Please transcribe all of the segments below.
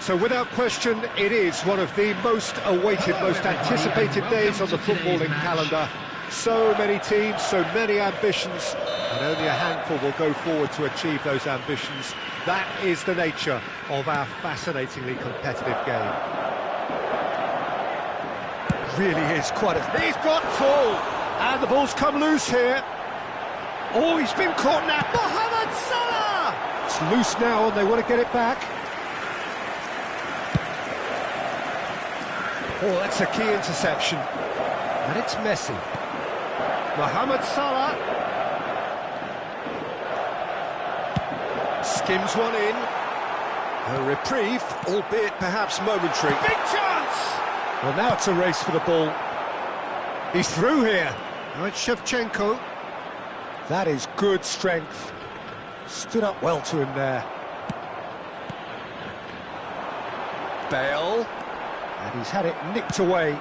So without question, it is one of the most awaited, most anticipated days on the footballing calendar. So many teams, so many ambitions, and only a handful will go forward to achieve those ambitions. That is the nature of our fascinatingly competitive game. Really is quite a... He's got full! And the ball's come loose here. Oh, he's been caught now. Mohamed Salah! It's loose now and they want to get it back. Oh, that's a key interception. And it's Messi. Mohamed Salah. Skims one in. A reprieve, albeit perhaps momentary. Big chance! Well, now it's a race for the ball. He's through here. Now it's Shevchenko. That is good strength. Stood up well to him there. Bale. And he's had it nicked away.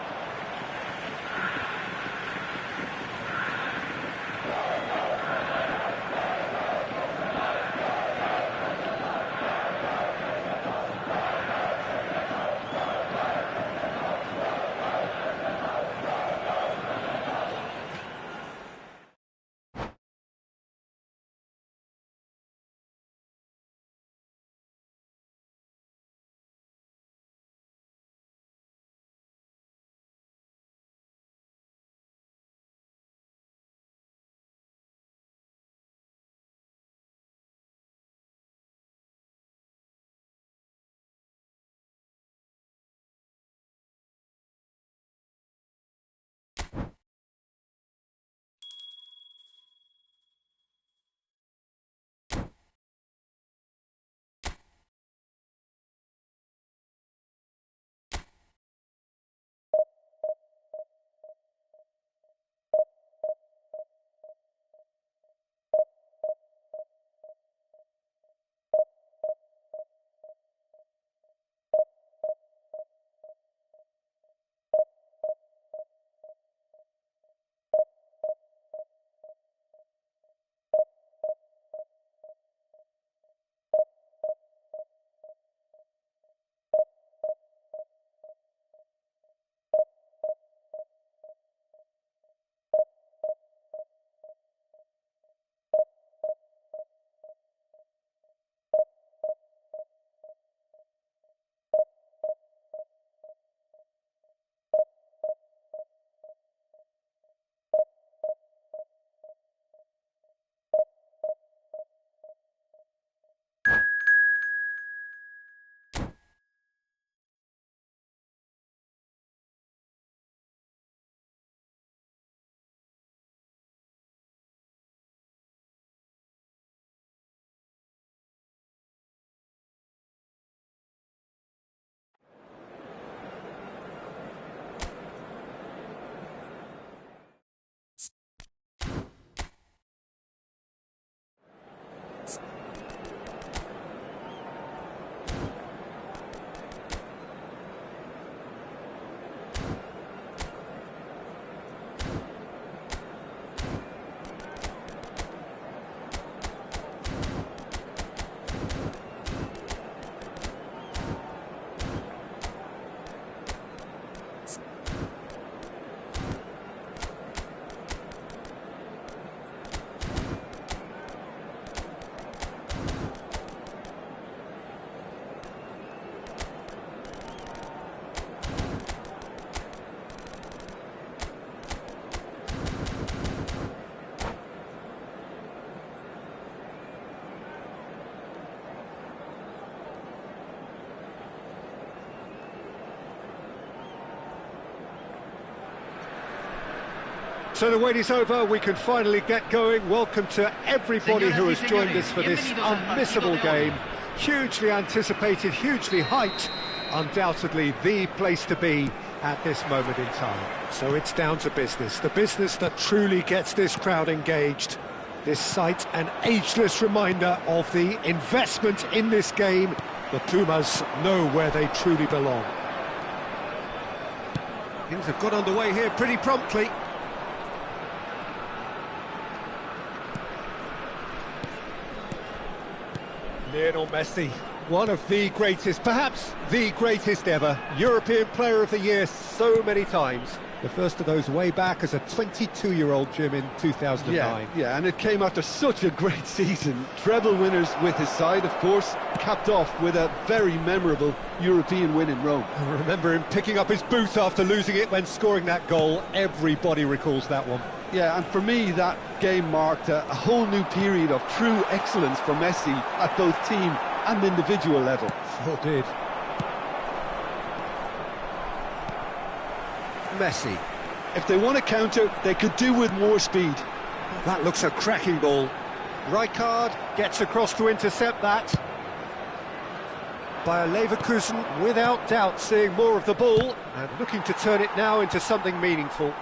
So the wait is over, we can finally get going. Welcome to everybody who has joined us for this unmissable game. Hugely anticipated, hugely hyped, undoubtedly the place to be at this moment in time. So it's down to business, the business that truly gets this crowd engaged. This sight an ageless reminder of the investment in this game. The Pumas know where they truly belong. Things have got underway here pretty promptly. Lionel Messi, one of the greatest, perhaps the greatest ever, European Player of the Year so many times. The first of those way back as a 22-year-old, Jim, in 2009. Yeah, and it came after such a great season. Treble winners with his side, of course, capped off with a very memorable European win in Rome. I remember him picking up his boot after losing it when scoring that goal. Everybody recalls that one. Yeah, and for me, that game marked a whole new period of true excellence for Messi at both team and individual level. Sure did. Messi. If they want to counter, they could do with more speed. That looks a cracking ball. Rijkaard gets across to intercept that. Bayer Leverkusen, without doubt, seeing more of the ball and looking to turn it now into something meaningful.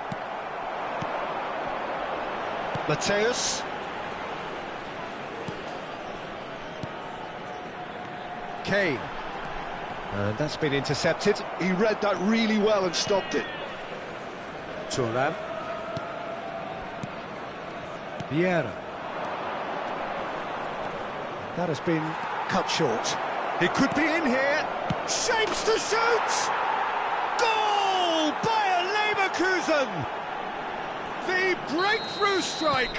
Matthäus. Kane. And that's been intercepted. He read that really well and stopped it. Thuram. Vieira. That has been cut short. He could be in here. Shapes to shoot! Goal! Bayer Leverkusen! The breakthrough strike!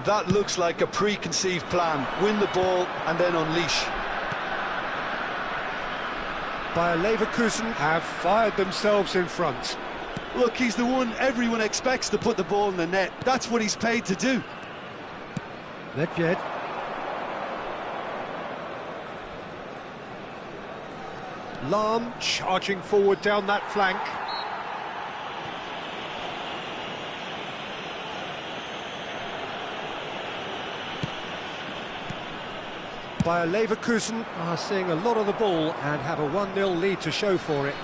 That looks like a preconceived plan. Win the ball and then unleash. Bayer Leverkusen have fired themselves in front. Look, he's the one everyone expects to put the ball in the net. That's what he's paid to do. Nedved. Lahm charging forward down that flank. Bayer Leverkusen are seeing a lot of the ball and have a 1-0 lead to show for it.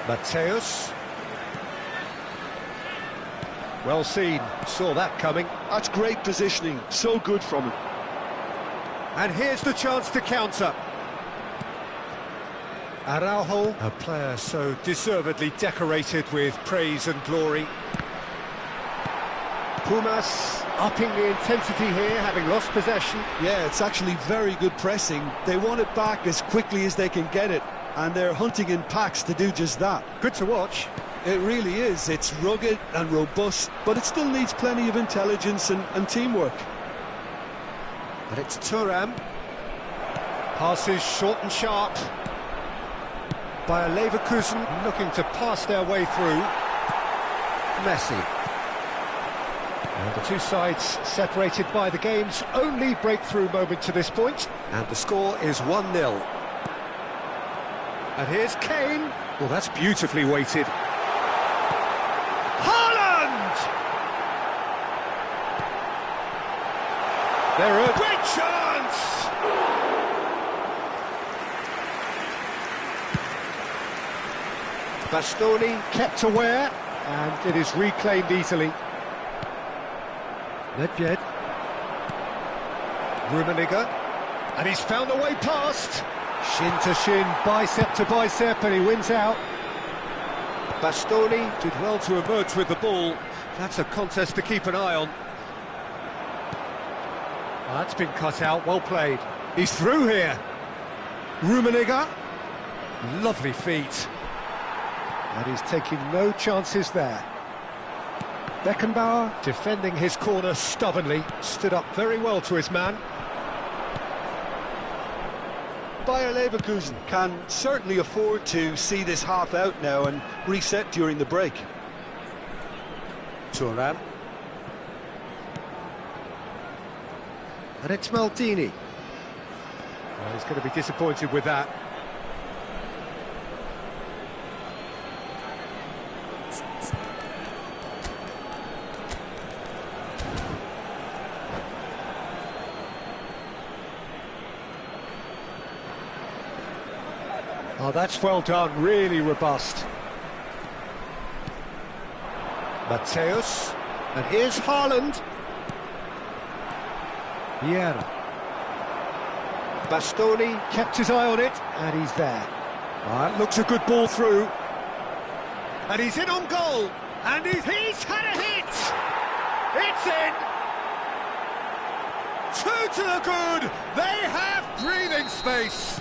Matthäus. Well seen, saw that coming. That's great positioning, so good from him. And here's the chance to counter. Araujo, a player so deservedly decorated with praise and glory. Pumas upping the intensity here, having lost possession. Yeah, it's actually very good pressing. They want it back as quickly as they can get it, and they're hunting in packs to do just that. Good to watch. It really is. It's rugged and robust, but it still needs plenty of intelligence and teamwork. But it's Thuram. Passes short and sharp. Bayer Leverkusen looking to pass their way through. Messi. And the two sides separated by the game's only breakthrough moment to this point. And the score is 1-0. And here's Kane. Well, that's beautifully weighted. Haaland! There are great chance! Bastoni kept aware, and it is reclaimed easily. Nedved. Rummenigge. And he's found a way past. Shin to shin, bicep to bicep, and he wins out. Bastoni did well to emerge with the ball. That's a contest to keep an eye on. That's been cut out, well played. He's through here. Rummenigge. Lovely feet. And he's taking no chances there. Beckenbauer, defending his corner stubbornly, stood up very well to his man. Bayer Leverkusen can certainly afford to see this half out now and reset during the break. Thuram. And it's Maldini. Well, he's going to be disappointed with that. Oh, that's well done, really robust. Mateus, and here's Haaland. Vieira. Bastoni kept his eye on it, and he's there. It looks a good ball through. And he's in on goal, and he's had a hit! It's in! 2 to the good! They have breathing space!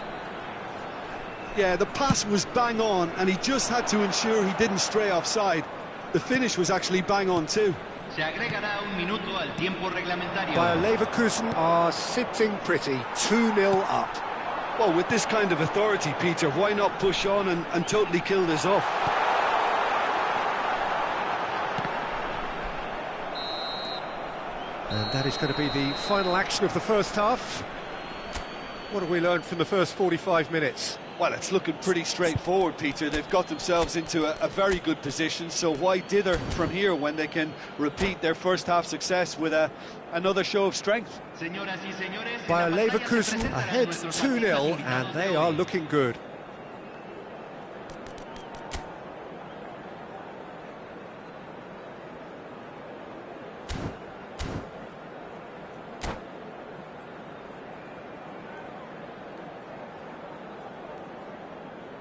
Yeah, the pass was bang on, and he just had to ensure he didn't stray offside. The finish was actually bang on too. Se agregará un minuto al tiempo reglamentario. Bayer Leverkusen are sitting pretty, 2-0 up. Well, with this kind of authority, Peter, why not push on and totally kill this off? And that is going to be the final action of the first half. What have we learned from the first 45 minutes? Well, it's looking pretty straightforward, Peter. They've got themselves into a very good position, so why dither from here when they can repeat their first half success with another show of strength? Bayer Leverkusen ahead 2-0, and they are looking good.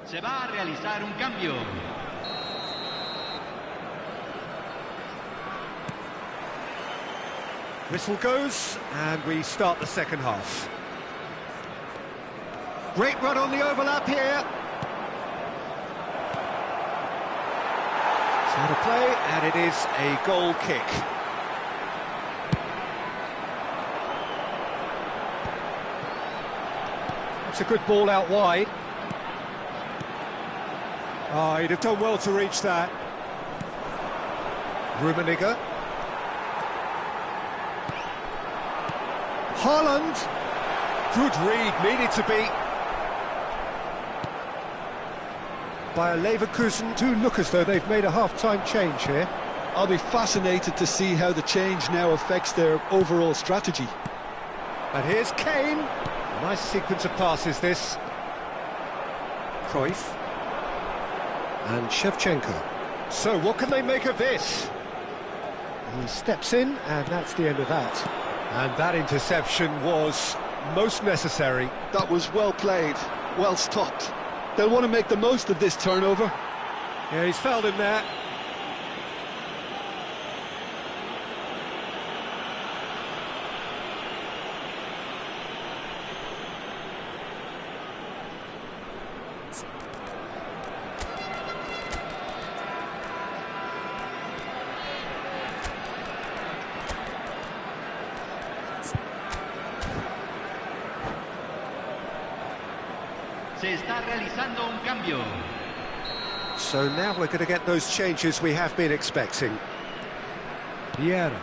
Se va a realizar un cambio. Whistle goes, and we start the second half. Great run on the overlap here. It's out of play, and it is a goal kick. It's a good ball out wide. Oh, he'd have done well to reach that. Rummenigge. Haaland. Good read, needed to be. Bayer Leverkusen do look as though they've made a half-time change here. I'll be fascinated to see how the change now affects their overall strategy. And here's Kane. A nice sequence of passes, this. Cruyff. And Shevchenko. So what can they make of this? He steps in, and that's the end of that. And that interception was most necessary. That was well played, well stopped. They'll want to make the most of this turnover. Yeah, he's fouled him there. Se está realizando un cambio. So now we're going to get those changes we have been expecting. Vieira.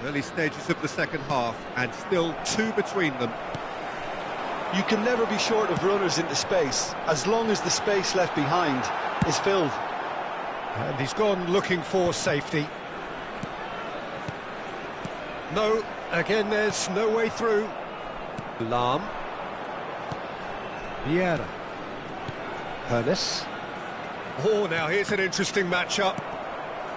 Early stages of the second half, and still 2 between them. You can never be short of runners into space, as long as the space left behind is filled. And he's gone looking for safety. No, again there's no way through. Lahm. Vieira. Hoeneß. Oh, now here's an interesting matchup.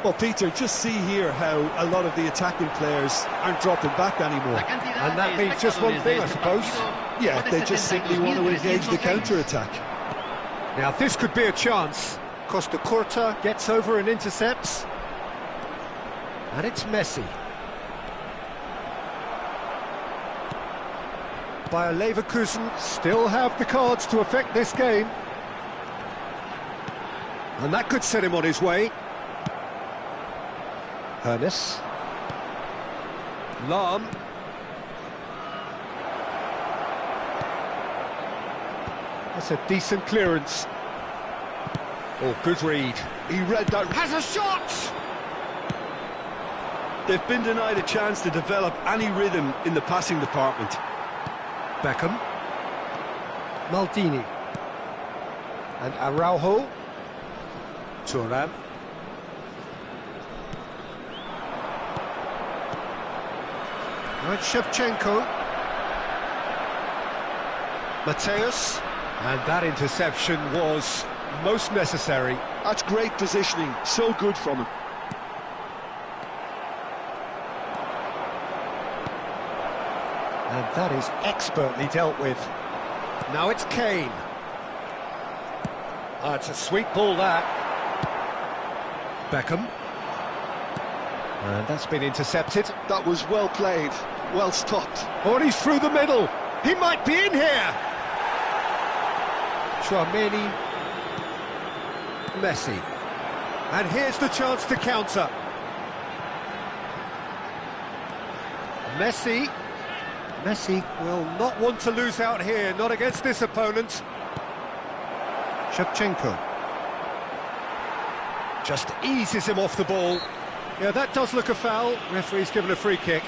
Well, Peter, just see here how a lot of the attacking players aren't dropping back anymore. And that means just one thing, I suppose. Yeah, they just simply want to engage the counter-attack. Now this could be a chance. Costa Curta gets over and intercepts. And it's Messi. Bayer Leverkusen still have the cards to affect this game. And that could set him on his way. Hoeneß. Lahm. That's a decent clearance. Oh, good read. He read that. Has a shot! They've been denied a chance to develop any rhythm in the passing department. Beckham. Maldini. And Araujo. Thuram. Now it's Shevchenko. Mateus. And that interception was most necessary. That's great positioning, so good from him. And that is expertly dealt with. Now it's Kane. Oh, it's a sweet ball, that. Beckham. And that's been intercepted. That was well played, well stopped. Oh, and he's through the middle. He might be in here. Tchouaméni. Messi. And here's the chance to counter. Messi. Messi will not want to lose out here, not against this opponent. Shevchenko. Just eases him off the ball. Yeah, that does look a foul. Referee's given a free kick.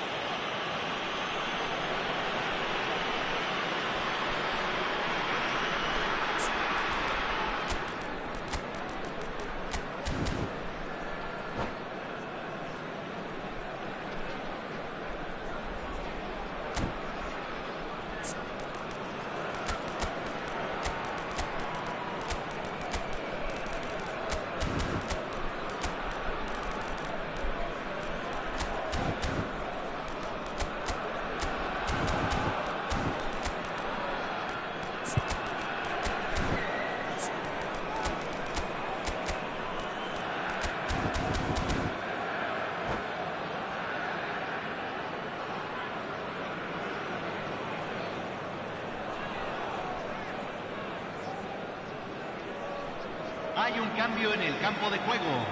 Hay un cambio en el campo de juego.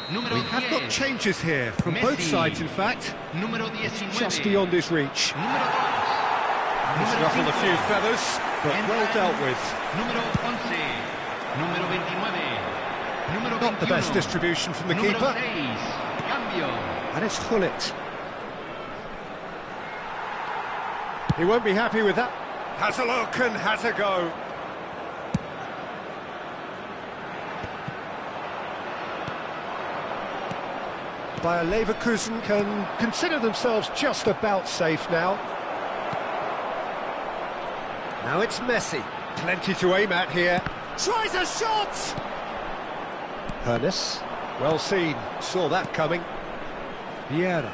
Número We have 10. got changes here, from both Messi. sides in fact. Número 19. Just beyond his reach. Número 2. He's ruffled a few feathers, but well dealt with. Número 11. Número 29. Número 21. Not the best distribution from the Número keeper. 6. Cambio. And it's Gullit. He won't be happy with that. Has a look and has a go. Bayer Leverkusen can consider themselves just about safe now. Now it's Messi. Plenty to aim at here. Tries a shot! Hernes. Well seen. Saw that coming. Vieira.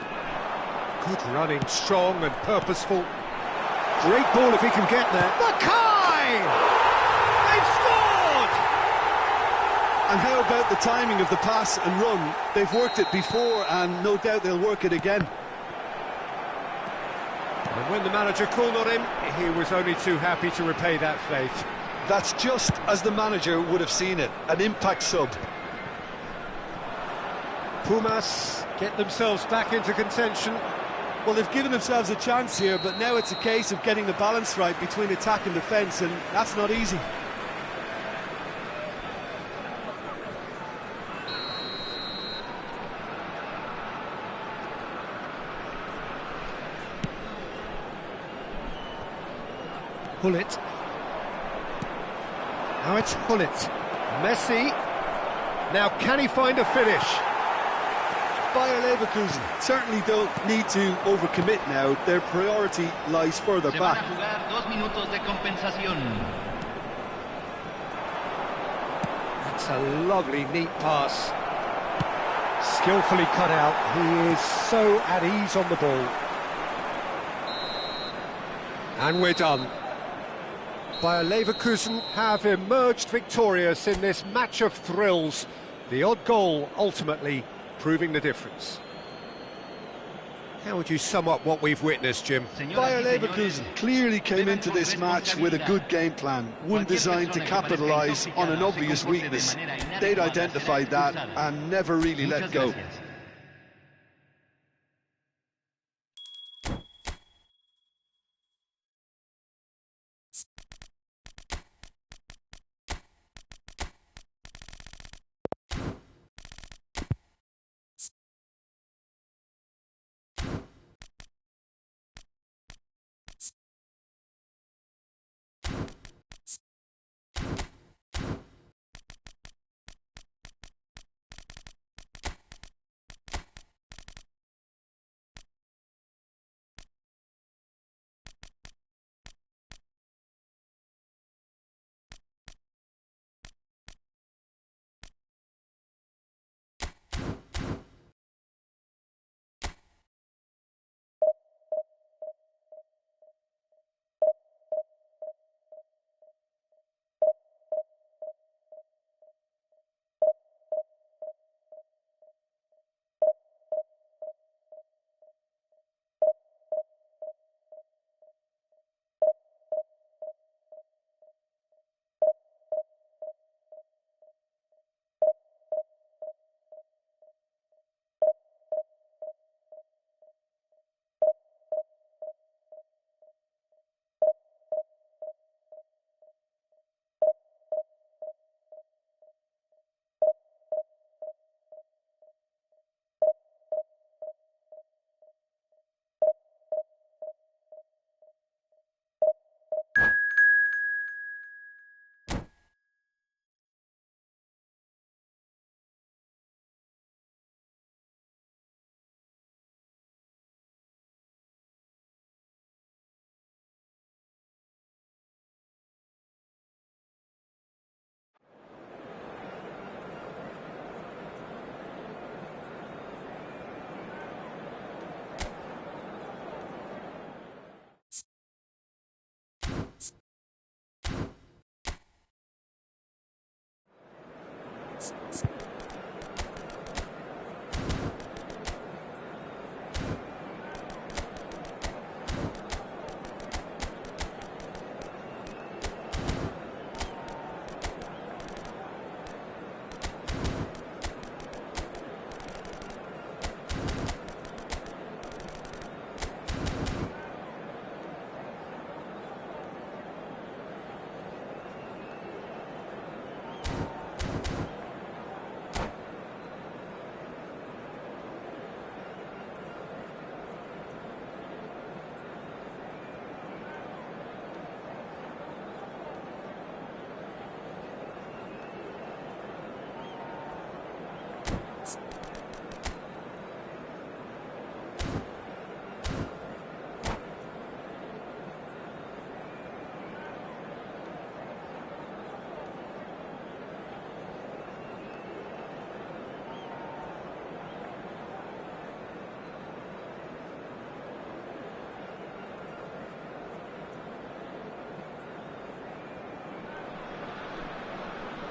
Good running, strong and purposeful. Great ball if he can get there. Mackay! They've scored! And how about the timing of the pass and run? They've worked it before and no doubt they'll work it again. And when the manager called on him, he was only too happy to repay that faith. That's just as the manager would have seen it, an impact sub. Pumas get themselves back into contention. Well, they've given themselves a chance here, but now it's a case of getting the balance right between attack and defence, and that's not easy. Gullit. Now it's Gullit. Messi. Now can he find a finish? Bayer Leverkusen certainly don't need to overcommit now. Their priority lies further Se van back. a jugar 2 minutos de compensación. That's a lovely, neat pass. Skillfully cut out. He is so at ease on the ball. And we're done. Bayer Leverkusen have emerged victorious in this match of thrills. The odd goal ultimately proving the difference. How would you sum up what we've witnessed, Jim? Bayer Leverkusen clearly came into this match with a good game plan, one designed to capitalise on an obvious weakness. They'd identified that and never really let go.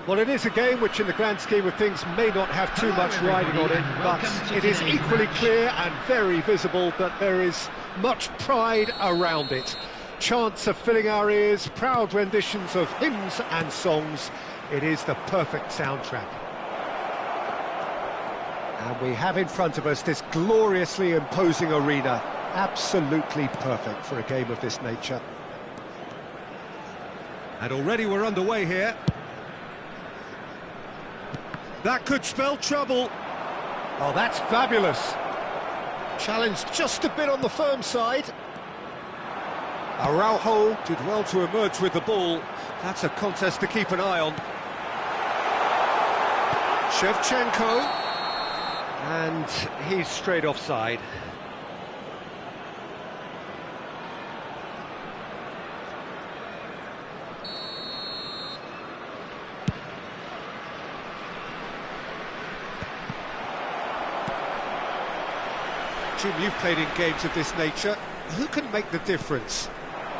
Well, it is a game which, in the grand scheme of things, may not have too much riding on it, but it is equally clear and very visible that there is much pride around it. Chants are filling our ears, proud renditions of hymns and songs. It is the perfect soundtrack. And we have in front of us this gloriously imposing arena, absolutely perfect for a game of this nature. And already we're underway here. That could spell trouble. Oh, that's fabulous. Challenge just a bit on the firm side. Araujo did well to emerge with the ball. That's a contest to keep an eye on. Shevchenko. And he's straight offside. Jim, you've played in games of this nature. Who can make the difference?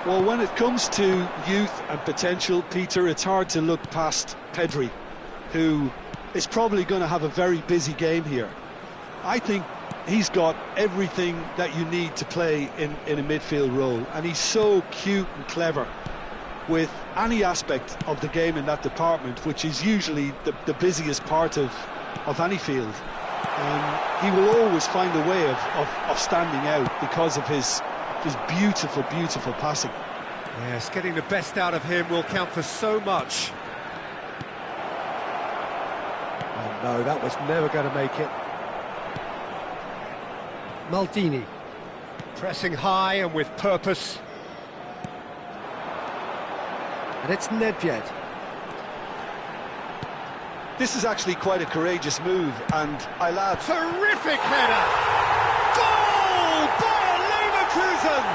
Well, when it comes to youth and potential, Peter, it's hard to look past Pedri, who is probably going to have a very busy game here. I think he's got everything that you need to play in a midfield role, and he's so cute and clever with any aspect of the game in that department, which is usually the busiest part of any field. He will always find a way of standing out because of his beautiful, beautiful passing. Yes, getting the best out of him will count for so much. Oh no, that was never going to make it. Maldini, pressing high and with purpose. And it's Nedved. This is actually quite a courageous move, and I'll add... Terrific header! Goal! Bayer Leverkusen!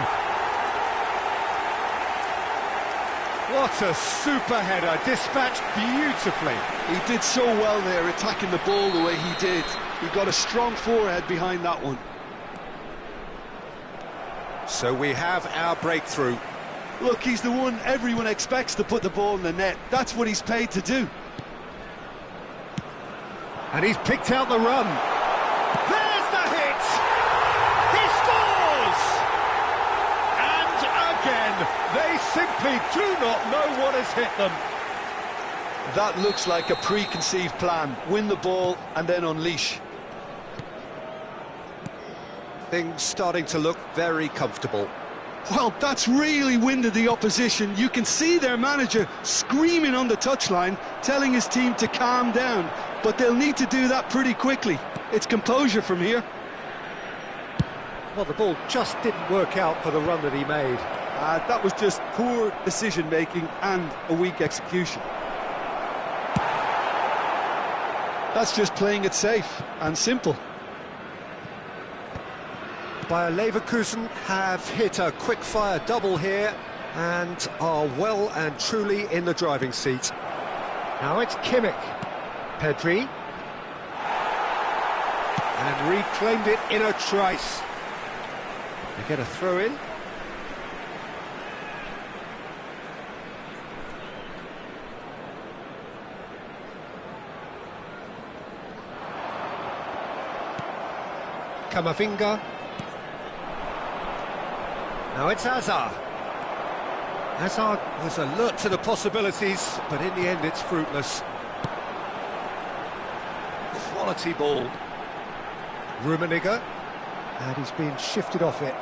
What a super header, dispatched beautifully. He did so well there, attacking the ball the way he did. He got a strong forehead behind that one. So we have our breakthrough. Look, he's the one everyone expects to put the ball in the net. That's what he's paid to do. And he's picked out the run. There's the hit! He scores! And again, they simply do not know what has hit them. That looks like a preconceived plan. Win the ball and then unleash. Things starting to look very comfortable. Well, that's really winded the opposition. You can see their manager screaming on the touchline, telling his team to calm down. But they'll need to do that pretty quickly. It's composure from here. Well, the ball just didn't work out for the run that he made. That was just poor decision-making and a weak execution. That's just playing it safe and simple. Bayer Leverkusen have hit a quick-fire double here and are well and truly in the driving seat. Now it's Kimmich. Pedri. And reclaimed it in a trice. They get a throw-in. Camavinga. Now it's Hazard. Hazard was alert to the possibilities, but in the end it's fruitless. Quality ball. Rummenigge. And he's been shifted off it.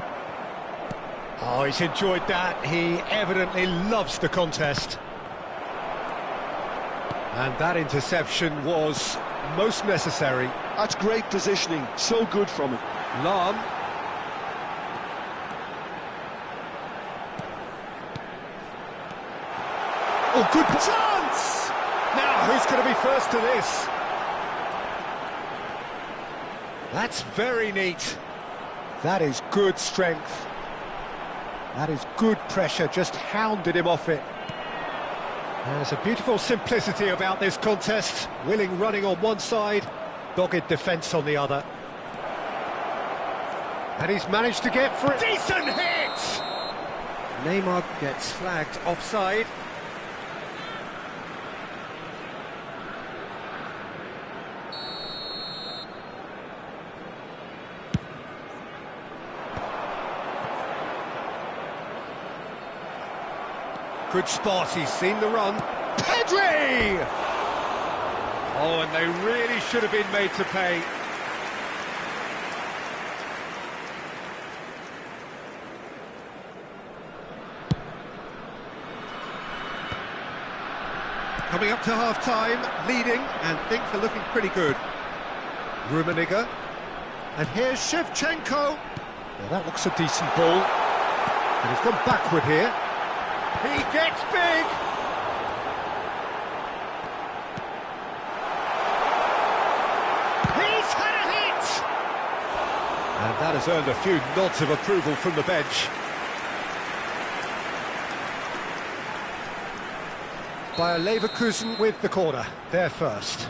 Oh, he's enjoyed that. He evidently loves the contest. And that interception was most necessary. That's great positioning, so good from him. Lahm. Oh, good chance! Now, who's going to be first to this? That's very neat. That is good strength. That is good pressure, just hounded him off it. There's a beautiful simplicity about this contest. Willing running on one side, dogged defence on the other. And he's managed to get for a decent hit! Neymar gets flagged offside. Good spot, he's seen the run. Pedri! Oh, and they really should have been made to pay. Coming up to half-time, leading, and things are looking pretty good. Rummenigge. And here's Shevchenko. Now that looks a decent ball. And he's gone backward here. He gets big! He's had a hit! And that has earned a few nods of approval from the bench. Bayer Leverkusen with the corner, they're first.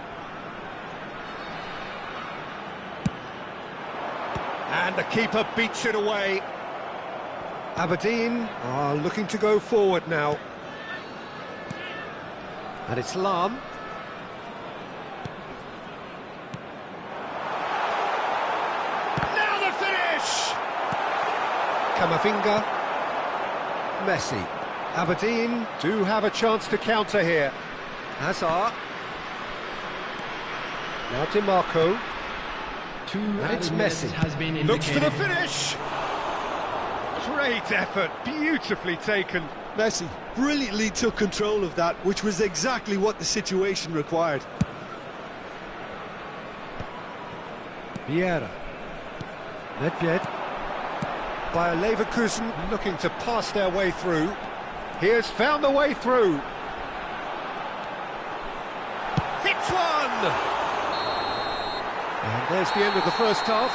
And the keeper beats it away. Aberdeen are looking to go forward now. And it's Lahm. Now the finish! Camavinga. Messi. Aberdeen do have a chance to counter here. Hazard. Now DiMarco. And it's Messi. Looks for the finish! Great effort, beautifully taken. Messi brilliantly took control of that, which was exactly what the situation required. Vieira. Nedved. Bayer Leverkusen looking to pass their way through. He has found the way through. Hits one! And there's the end of the first half.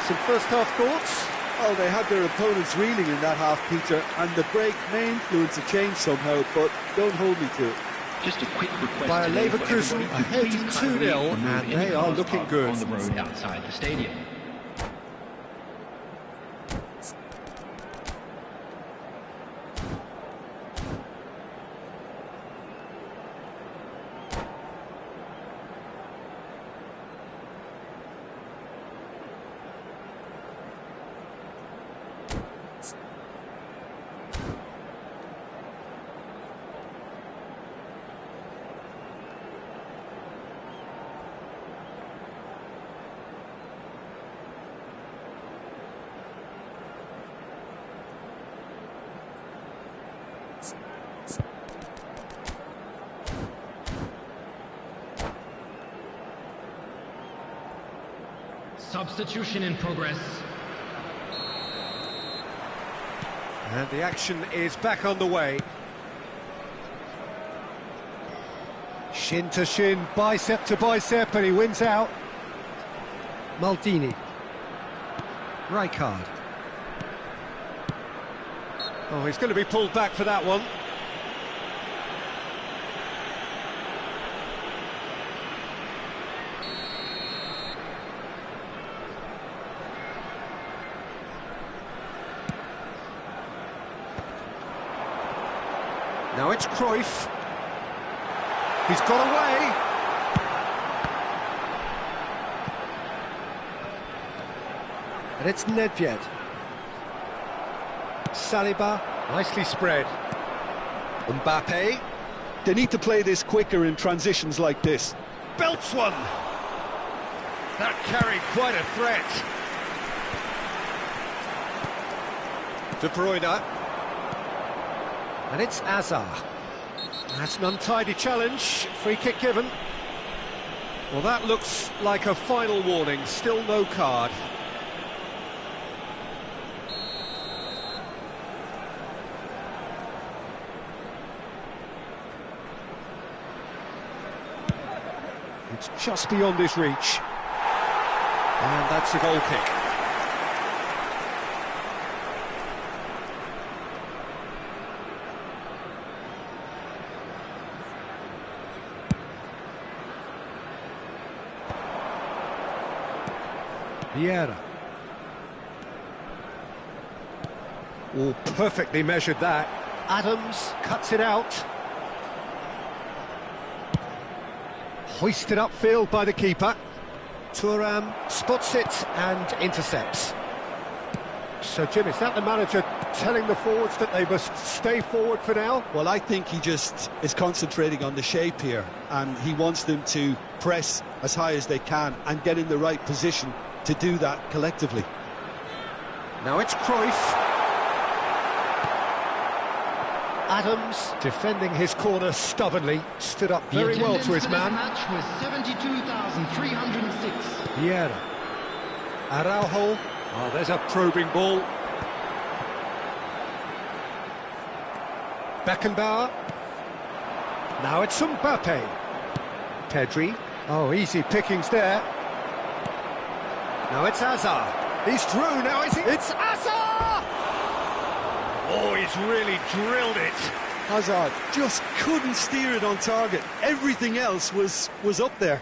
Some first half thoughts? Oh, they had their opponents reeling in that half, Peter, and the break may influence a change somehow, but don't hold me to it. Just a quick request. Bayer Leverkusen ahead 2-0, and they are looking good. On the road outside the stadium. Substitution in progress. And the action is back on the way. Shin to shin, bicep to bicep, and he wins out. Maldini. Rijkaard. Oh, he's going to be pulled back for that one. Now it's Cruyff. He's got away. And it's Nedved. Saliba, nicely spread. Mbappe. They need to play this quicker in transitions like this. Belts one. That carried quite a threat. De Bruyne. And it's Hazard. That's an untidy challenge. Free kick given. Well, that looks like a final warning. Still no card. It's just beyond his reach. And that's a goal kick. Vieira. Oh, perfectly measured that. Adams cuts it out. Hoisted upfield by the keeper. Thuram spots it and intercepts. So, Jim, is that the manager telling the forwards that they must stay forward for now? Well, I think he just is concentrating on the shape here, and he wants them to press as high as they can and get in the right position to do that collectively. Now it's Cruyff. Adams defending his corner stubbornly, stood up very well to his man. Match was 72,306. Vieira. Araujo. Oh, there's a probing ball. Beckenbauer. Now it's Mbappe. Pedri. Oh, easy pickings there. Now it's Hazard. He's through, now is he? It's Hazard! Oh, he's really drilled it. Hazard just couldn't steer it on target. Everything else was up there.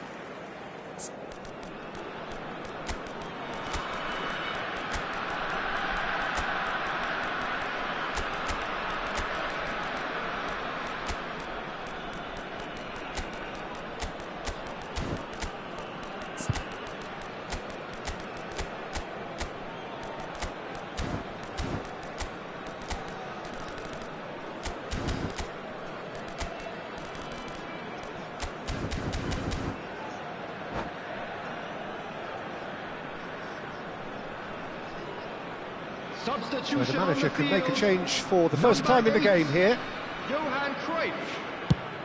So the manager can make a change for the first time in the game here. Johan Cruyff.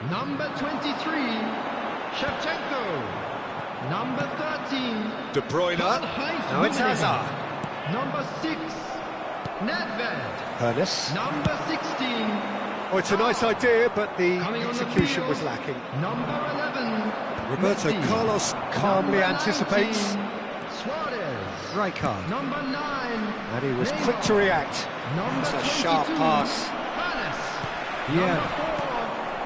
Number 23, Shevchenko. Number 13, De Bruyne. Now it's Hazard. Number 6, Nedved. Ernest. Number 16, Oh, it's a nice idea, but the coming on the execution field, was lacking. Number 11, Roberto Messi. Carlos calmly Number anticipates. 19, Suarez. Rijkaard. Number 9, And he was Neymar. quick to react. Number It's a 22, sharp pass. Hannes. Yeah. Number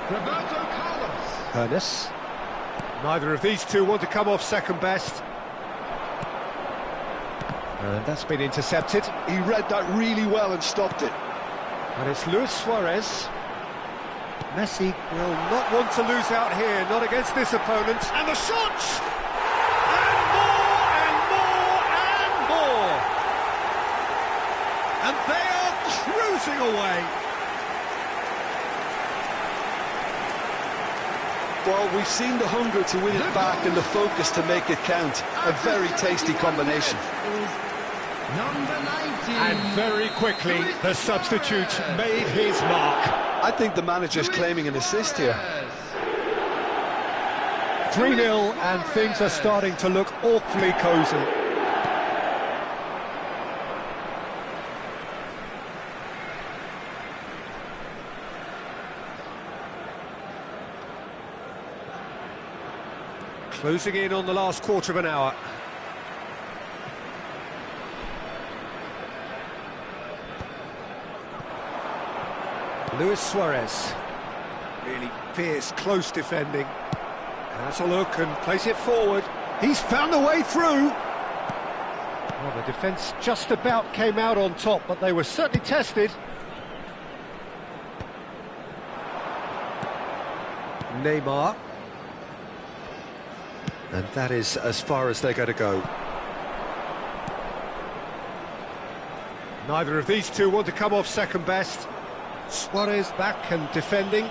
4, Roberto Carlos. Ernest. Neither of these two want to come off second best. And that's been intercepted. He read that really well and stopped it. And it's Luis Suarez. Messi will not want to lose out here, not against this opponent. And the shots! And more, and more, and more! And they are cruising away. Well, we've seen the hunger to win it back and the focus to make it count. A very tasty combination. Number 19. And very quickly, the substitute made his mark. I think the manager's claiming an assist here. 3-0, and things are starting to look awfully cosy. Closing in on the last quarter of an hour. Luis Suarez. Really fierce, close defending. Has a look and plays it forward. He's found a way through. Well, the defence just about came out on top, but they were certainly tested. Neymar. And that is as far as they're going to go. Neither of these two want to come off second best. Suarez back and defending.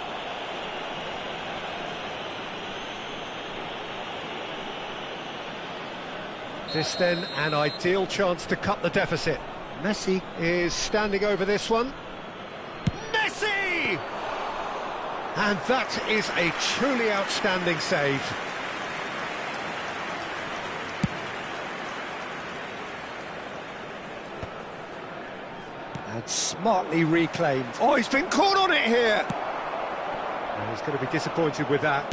This then an ideal chance to cut the deficit. Messi is standing over this one. Messi! And that is a truly outstanding save. And smartly reclaimed. Oh, he's been caught on it here! And he's going to be disappointed with that.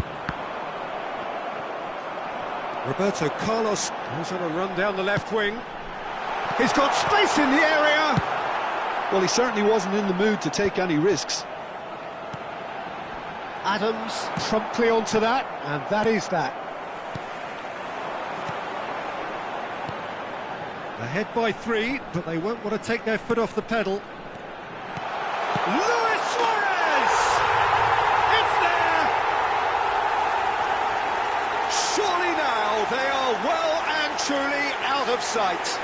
Roberto Carlos goes on a run down the left wing. He's got space in the area! Well, he certainly wasn't in the mood to take any risks. Adams promptly onto that, and that is that. Ahead by 3, but they won't want to take their foot off the pedal. Luis Suarez! It's there! Surely now they are well and truly out of sight.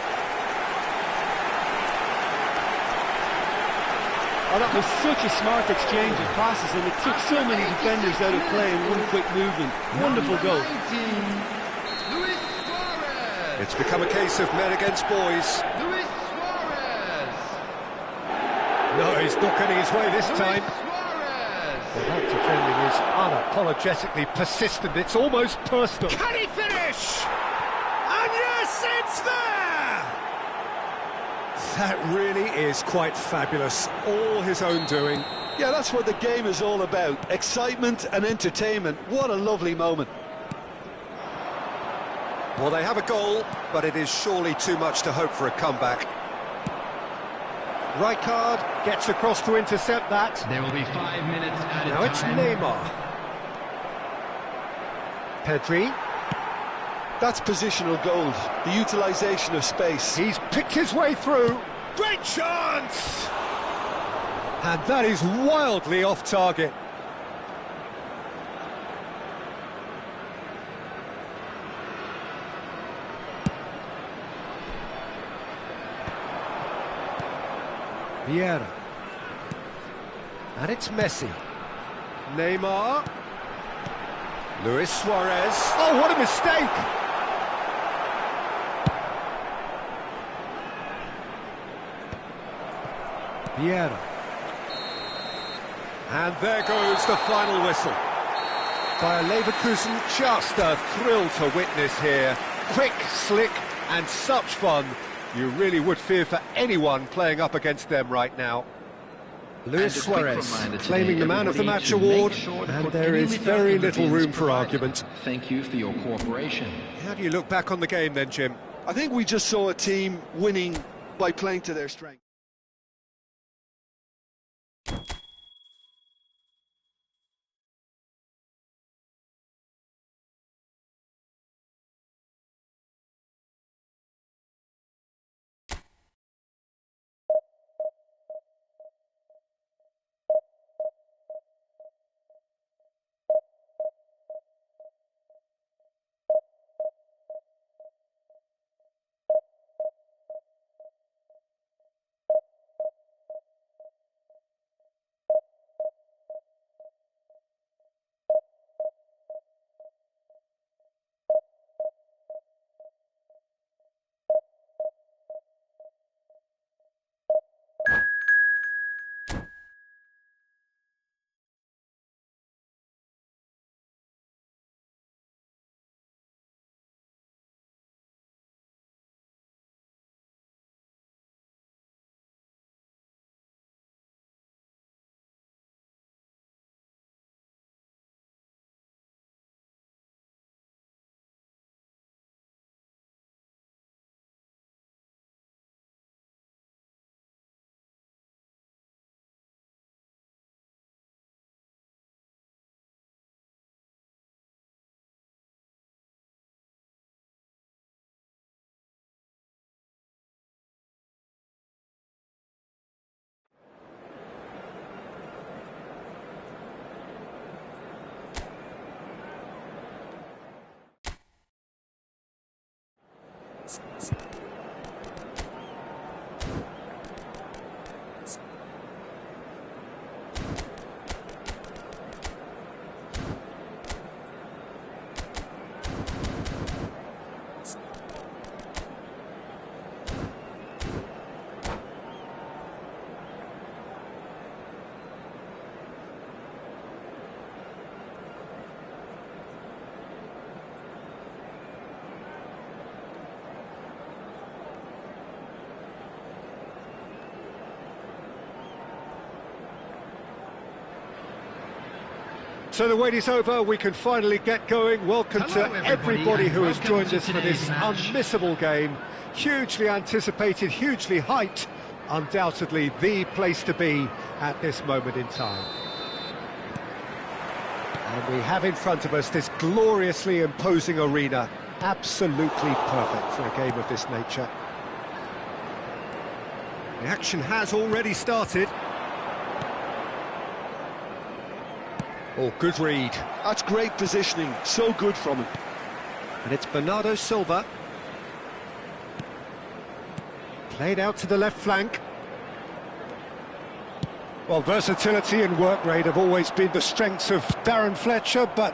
Oh, that was such a smart exchange of passes, and it took so many defenders out of play in one quick movement. Wonderful goal. 19, Luis Suarez. It's become a case of men against boys. Luis Suarez. No, he's not getting his way this time. Suarez. Well, that defending is unapologetically persistent. It's almost personal. Can he finish? And yes, it's there! That really is quite fabulous. All his own doing. Yeah, that's what the game is all about. Excitement and entertainment. What a lovely moment. Well, they have a goal, but it is surely too much to hope for a comeback. Rijkaard gets across to intercept that. There will be 5 minutes added Now it's time. Neymar. Pedri. That's positional gold, the utilisation of space. He's picked his way through. Great chance! And that is wildly off target. Vieira. And it's Messi. Neymar. Luis Suarez. Oh, what a mistake! Vieira. And there goes the final whistle. Bayer Leverkusen, just a thrill to witness here. Quick, slick, and such fun. You really would fear for anyone playing up against them right now. Luis Suarez claiming the Man of the Match award, and there is very little room for argument. Thank you for your cooperation. How do you look back on the game then, Jim? I think we just saw a team winning by playing to their strength. So the wait is over, we can finally get going. Welcome Hello, to everybody who has and joined welcome us to for this today's match. unmissable game. Hugely anticipated, hugely hyped, undoubtedly the place to be at this moment in time. And we have in front of us this gloriously imposing arena, absolutely perfect for a game of this nature. The action has already started. Oh, good read. That's great positioning, so good from him. And it's Bernardo Silva. Played out to the left flank. Well, versatility and work rate have always been the strengths of Darren Fletcher, but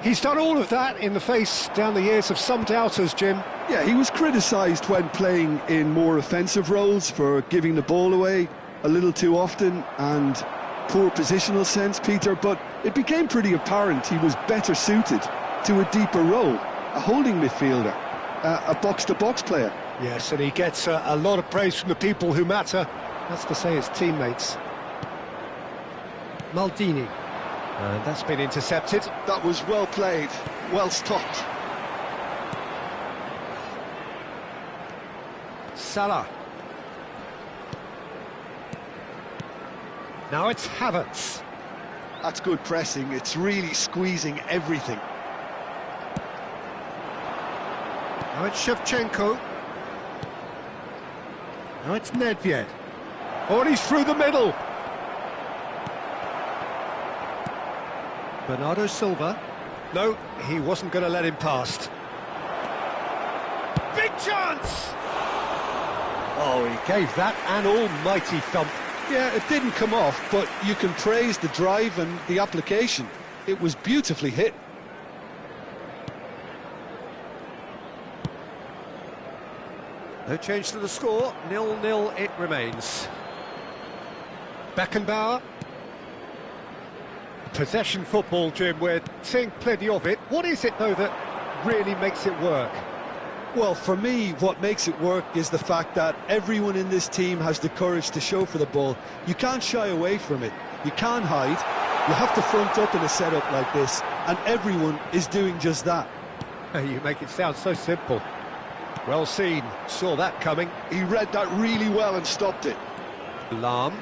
he's done all of that in the face, down the years, of some doubters, Jim. Yeah, he was criticised when playing in more offensive roles for giving the ball away a little too often and poor positional sense, Peter, but it became pretty apparent he was better suited to a deeper role, a holding midfielder, a box-to-box player. Yes, and he gets a lot of praise from the people who matter. That's to say his teammates. Maldini. And that's been intercepted. That was well played, well stopped. Salah. Now it's Havertz. That's good pressing, it's really squeezing everything. Now it's Shevchenko. Now it's Nedved. Oh, and he's through the middle. Bernardo Silva. No, he wasn't going to let him past. Big chance! Oh, he gave that an almighty thump. Yeah, it didn't come off, but you can praise the drive and the application. It was beautifully hit. No change to the score, 0-0 it remains. Beckenbauer. Possession football, Jim, we're seeing plenty of it. What is it, though, that really makes it work? Well, for me, what makes it work is the fact that everyone in this team has the courage to show for the ball. You can't shy away from it. You can't hide. You have to front up in a setup like this, and everyone is doing just that. You make it sound so simple. Well seen, saw that coming. He read that really well and stopped it. Lahm.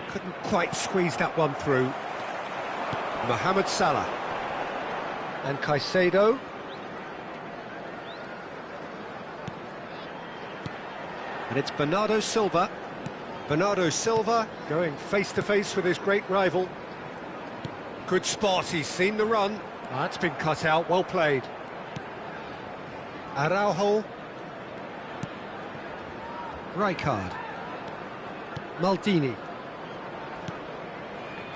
Couldn't quite squeeze that one through. Mohamed Salah. And Caicedo. And it's Bernardo Silva. Bernardo Silva going face-to-face with his great rival. Good spot, he's seen the run. That's been cut out, well played. Araujo. Rijkaard. Maldini.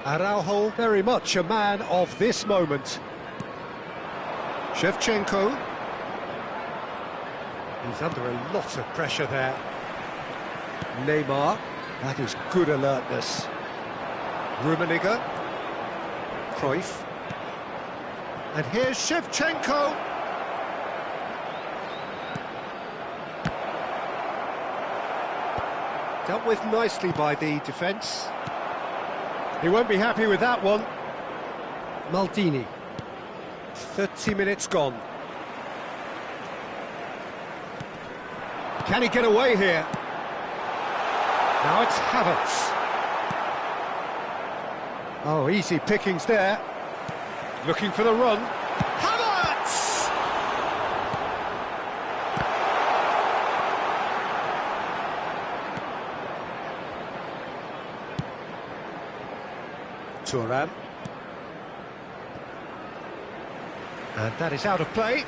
Araujo, very much a man of this moment. Shevchenko. He's under a lot of pressure there. Neymar. That is good alertness. Rummenigge. Cruyff. And here's Shevchenko. Dealt with nicely by the defence. He won't be happy with that one. Maldini. 30 minutes gone. Can he get away here? Now it's Havertz. Oh, easy pickings there. Looking for the run. Havertz! Thuram. And that is out of play.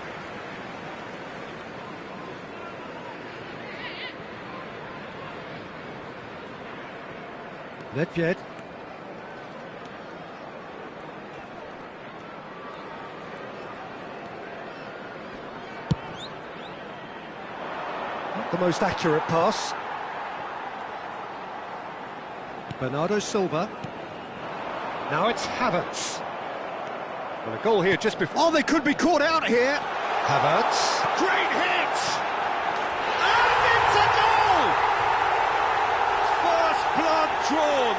Nedved. Not the most accurate pass. Bernardo Silva. Now it's Havertz. Well, a goal here just before... Oh, they could be caught out here. Havertz. Great hit! And it's a goal! First blood drawn.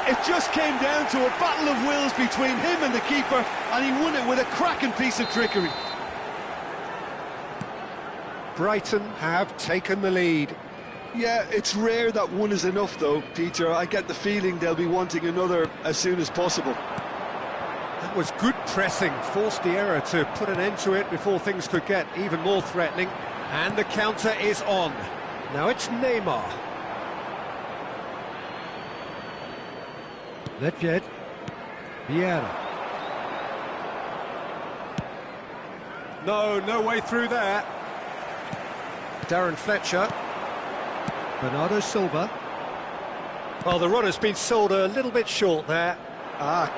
It just came down to a battle of wills between him and the keeper, and he won it with a cracking piece of trickery. Brighton have taken the lead. Yeah, it's rare that one is enough though, Peter. I get the feeling they'll be wanting another as soon as possible. That was good pressing, forced the error to put an end to it before things could get even more threatening. And the counter is on. Now it's Neymar. Nedved. Vieira. No way through there. Darren Fletcher. Bernardo Silva. Well, the run has been sold a little bit short there.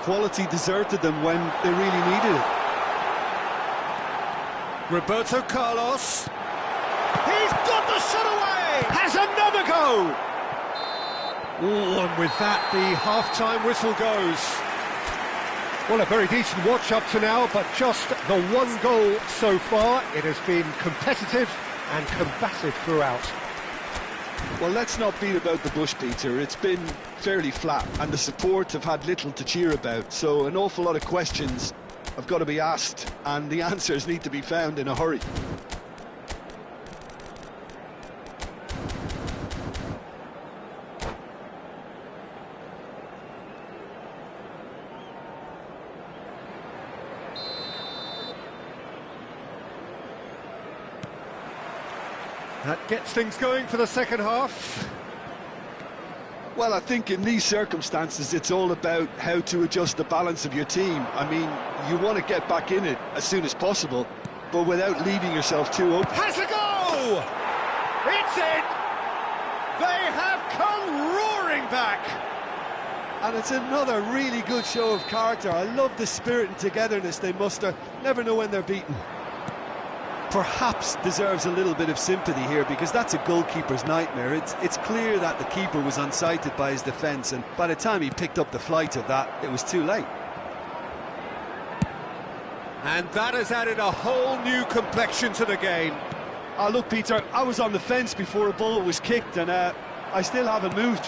Quality deserted them when they really needed it. Roberto Carlos. He's got the shot away! Has another go! Oh, and with that, the half-time whistle goes. Well, a very decent watch up to now, but just the one goal so far. It has been competitive and combative throughout. Well, let's not beat about the bush, Peter. It's been fairly flat, and the support have had little to cheer about, so an awful lot of questions have got to be asked, and the answers need to be found in a hurry. That gets things going for the second half. Well, I think in these circumstances it's all about how to adjust the balance of your team. I mean, you want to get back in it as soon as possible, but without leaving yourself too open. Has a go! It's in! They have come roaring back! And it's another really good show of character. I love the spirit and togetherness they muster. Never know when they're beaten. Perhaps deserves a little bit of sympathy here, because that's a goalkeeper's nightmare. It's clear that the keeper was unsighted by his defence, and by the time he picked up the flight of that, it was too late. And that has added a whole new complexion to the game. Look, Peter, I was on the fence before a ball was kicked, and I still haven't moved.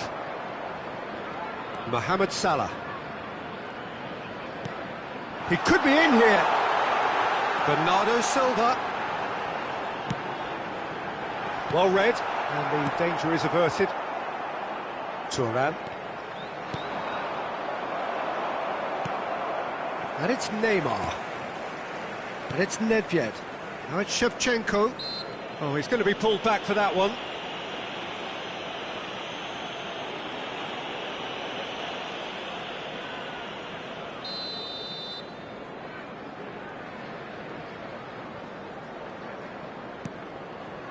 Mohamed Salah. He could be in here. Bernardo Silva. Well read, and the danger is averted. Thuram. And it's Neymar. And it's Nedved. Now it's Shevchenko. Oh, he's going to be pulled back for that one.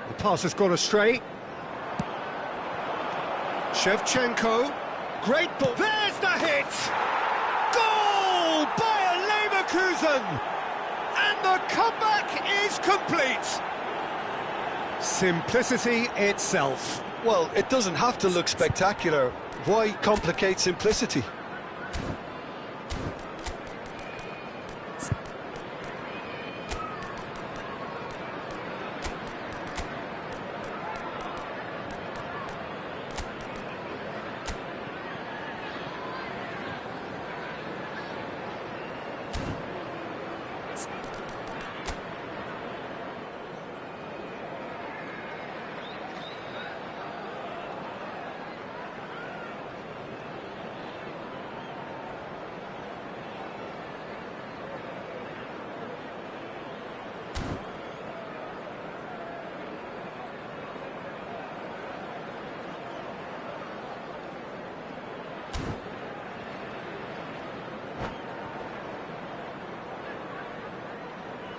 The pass has gone astray. Shevchenko. Great ball. There's the hit! Goal by Leverkusen! And the comeback is complete. Simplicity itself. Well, it doesn't have to look spectacular. Why complicate simplicity?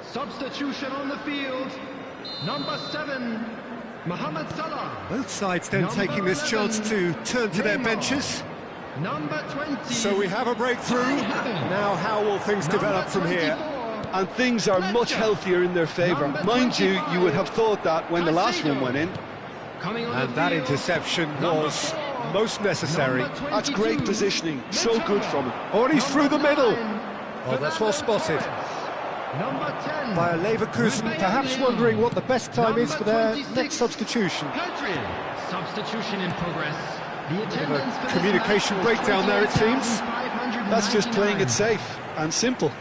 Substitution on the field. Number 7, Mohamed Salah. Both sides then taking this chance to turn to their benches. Number 20. So we have a breakthrough. Now how will things develop from here? And things are much healthier in their favour. Mind you, you would have thought that when the last one went in. And that interception was most necessary. That's great positioning, so good from him. Oh, and he's through the middle. Oh, that's well spotted. Number 10. By a Leverkusen, perhaps wondering what the best time is for their next substitution. Substitution in progress. The attendance for this communication match was breakdown there, it seems. 28,599. That's just playing it safe and simple.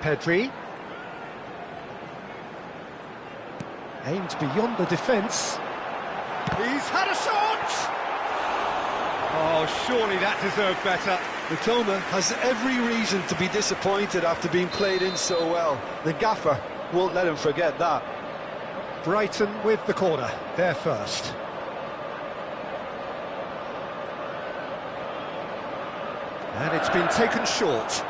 Pedri. Aimed beyond the defence. He's had a shot! Oh, surely that deserved better. Mitoma has every reason to be disappointed after being played in so well. The gaffer won't let him forget that. Brighton with the corner, they're first. And it's been taken short.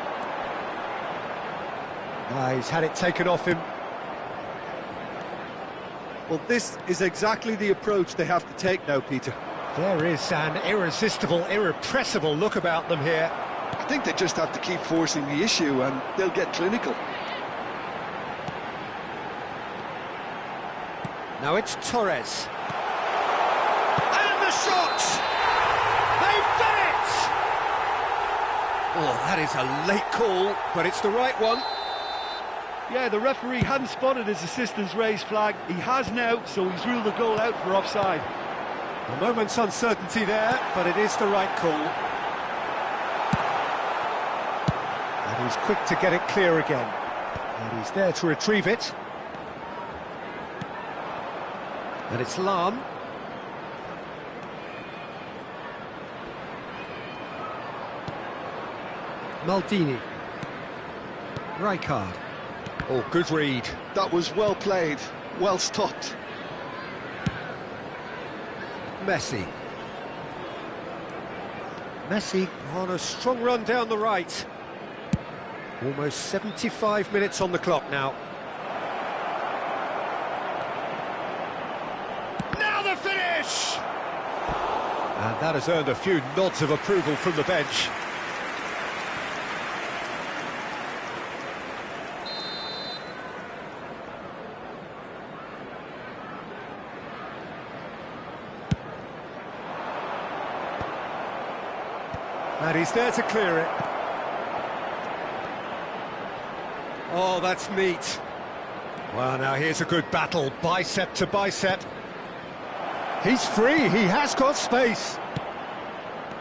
He's had it taken off him. Well, this is exactly the approach they have to take now, Peter. There is an irresistible, irrepressible look about them here. I think they just have to keep forcing the issue and they'll get clinical. Now it's Torres. And the shot! They've done it! Oh, that is a late call, but it's the right one. Yeah, the referee hadn't spotted his assistant's raised flag. He has now, so he's ruled the goal out for offside. A moment's uncertainty there, but it is the right call. And he's quick to get it clear again. And he's there to retrieve it. And it's Lahm. Maldini. Rijkaard. Oh, good read. That was well played, well stopped. Messi. Messi on a strong run down the right. Almost 75 minutes on the clock now. Now the finish! And that has earned a few nods of approval from the bench. And he's there to clear it. Oh, that's neat. Well, now here's a good battle, bicep to bicep. He's free, he has got space.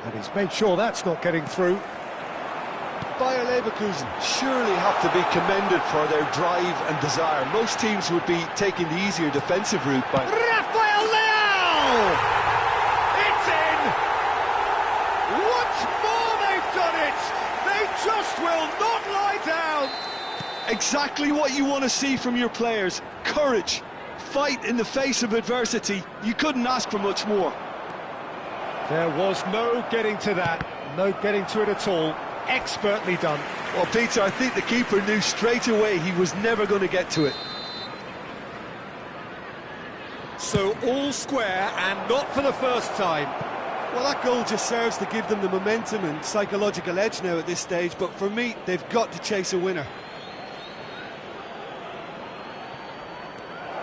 And he's made sure that's not getting through. Bayer Leverkusen surely have to be commended for their drive and desire. Most teams would be taking the easier defensive route by... Rafael Leao! It's in! Once more they've done it! They just will not lie down! Exactly what you want to see from your players. Courage, fight in the face of adversity. You couldn't ask for much more. There was no getting to that, no getting to it at all. Expertly done. Well, Peter, I think the keeper knew straight away he was never going to get to it. So all square, and not for the first time. Well, that goal just serves to give them the momentum and psychological edge now at this stage, but for me, they've got to chase a winner.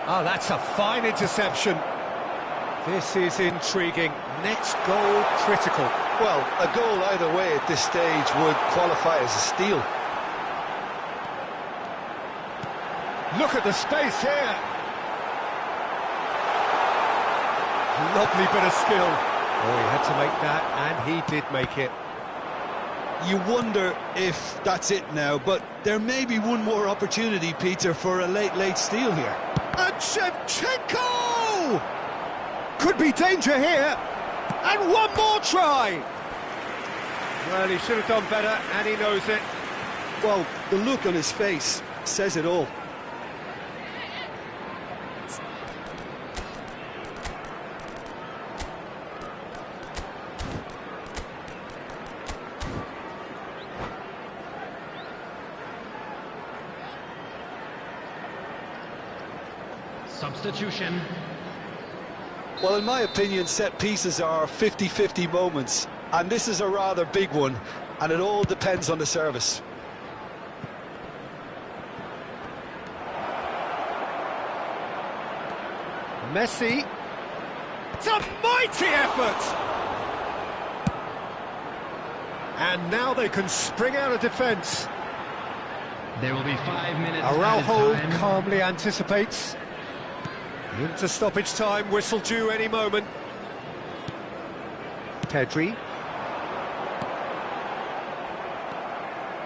Oh, that's a fine interception. This is intriguing. Next goal critical. Well, a goal either way at this stage would qualify as a steal. Look at the space here. Lovely bit of skill. Oh, he had to make that, and he did make it. You wonder if that's it now, but there may be one more opportunity, Peter, for a late steal here. And Shevchenko! Could be danger here. And one more try! Well, he should have done better, and he knows it. Well, the look on his face says it all. Substitution. Well, in my opinion, set pieces are 50-50 moments, and this is a rather big one, and it all depends on the service. Messi. It's a mighty effort! And now they can spring out of defence. There will be 5 minutes Araujo added time. calmly anticipates. Into stoppage time, whistle due any moment. Pedri.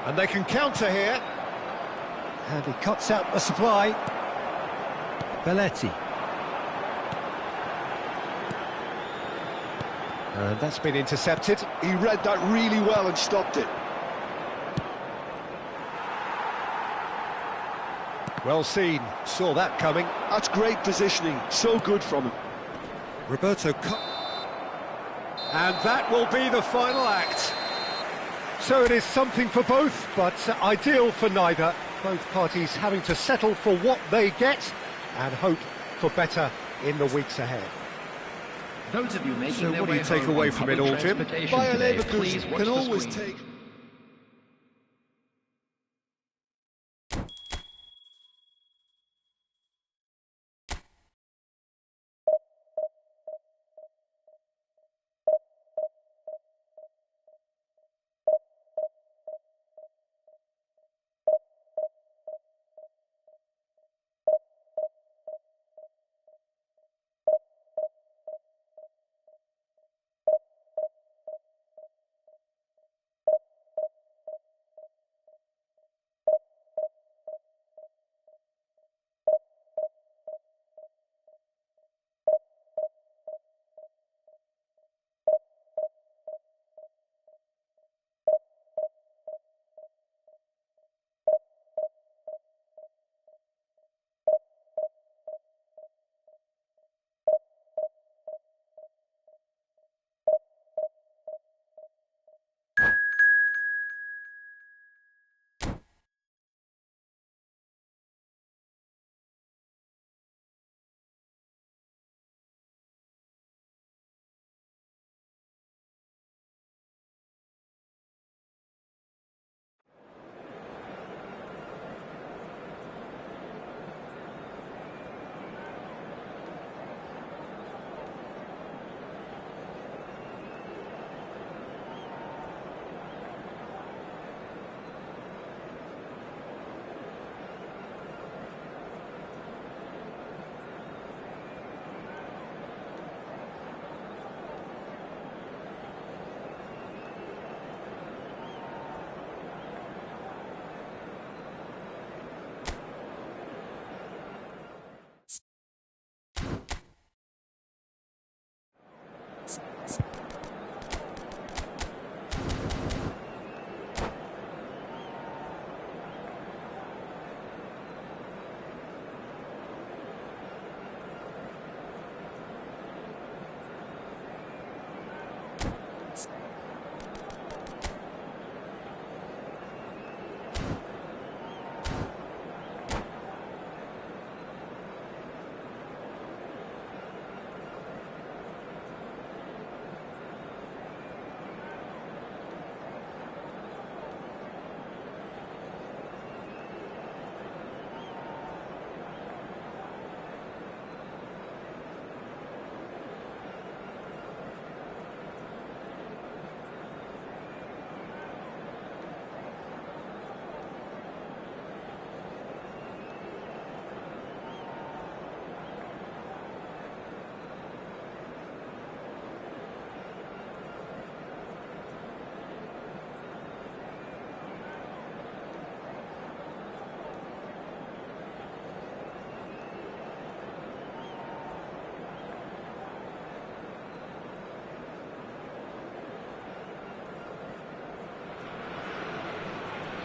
And they can counter here. And he cuts out the supply. Belletti. And that's been intercepted. He read that really well and stopped it. Well seen, saw that coming. That's great positioning, so good from him. Roberto and that will be the final act. So it is something for both, but ideal for neither. Both parties having to settle for what they get and hope for better in the weeks ahead. Those of you making So their what do you way take home away on from it public all, Jim? transportation Bayer today, please Leverkusen watch can the always screen. take...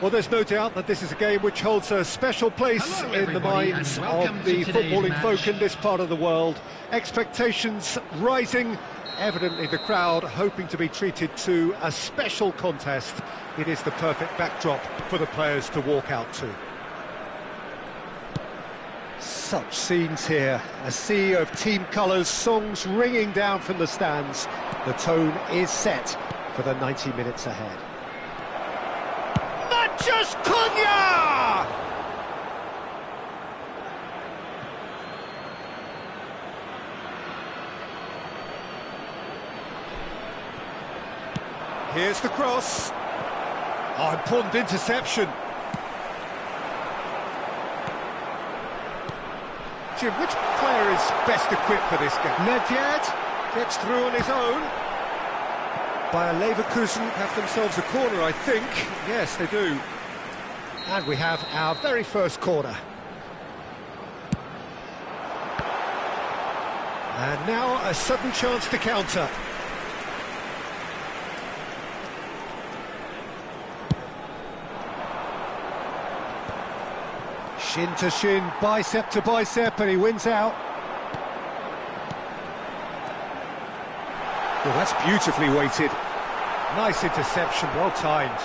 Well, there's no doubt that this is a game which holds a special place Hello, in the everybody, minds and welcome of the to today's footballing match. folk in this part of the world. Expectations rising, evidently the crowd hoping to be treated to a special contest. It is the perfect backdrop for the players to walk out to. Such scenes here, a sea of team colours, songs ringing down from the stands. The tone is set for the 90 minutes ahead. Mathias Cunha! Here's the cross. Oh, important interception. Jim, which player is best equipped for this game? Nedved gets through on his own. Bayer Leverkusen have themselves a corner, I think. Yes, they do. And we have our very first corner. And now a sudden chance to counter. Shin to shin, bicep to bicep, and he wins out. Well, that's beautifully weighted. Nice interception, well timed.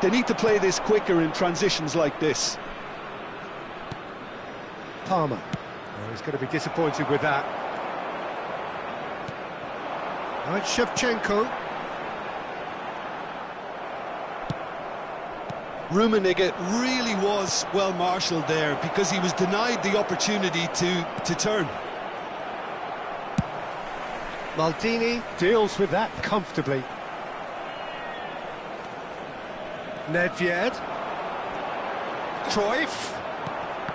They need to play this quicker in transitions like this. Palmer. Oh, he's going to be disappointed with that. Right, Shevchenko. Rummenigge really was well marshalled there because he was denied the opportunity to turn. Maldini deals with that comfortably. Nedved. Cruyff.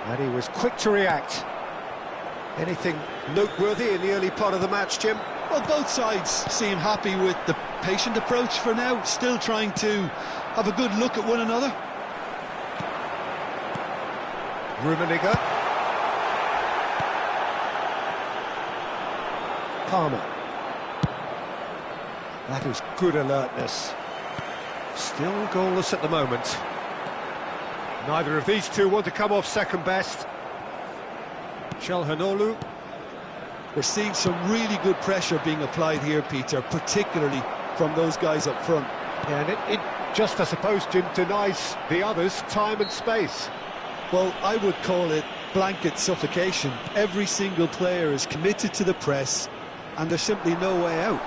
And he was quick to react. Anything noteworthy in the early part of the match, Jim? Well, both sides seem happy with the patient approach for now, still trying to have a good look at one another. Rummenigge. Palmer. That is good alertness. Still goalless at the moment. Neither of these two want to come off second best. Çalhanoğlu. We're seeing some really good pressure being applied here, Peter, particularly from those guys up front. Yeah, and it just, I suppose, Jim, denies the others time and space. Well, I would call it blanket suffocation. Every single player is committed to the press, and there's simply no way out.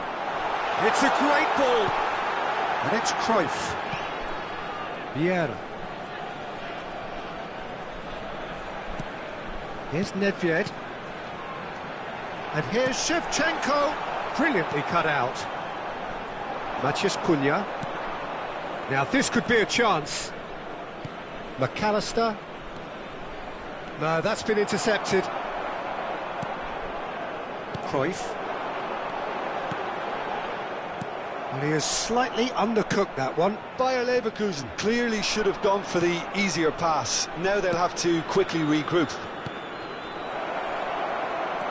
It's a great ball. And it's Cruyff. Vieira. Here's Nedved. And here's Shevchenko. Brilliantly cut out. Mathias Cunha. Now this could be a chance. McAllister. No, that's been intercepted. Cruyff. And he has slightly undercooked that one. Bayer Leverkusen clearly should have gone for the easier pass. Now they'll have to quickly regroup.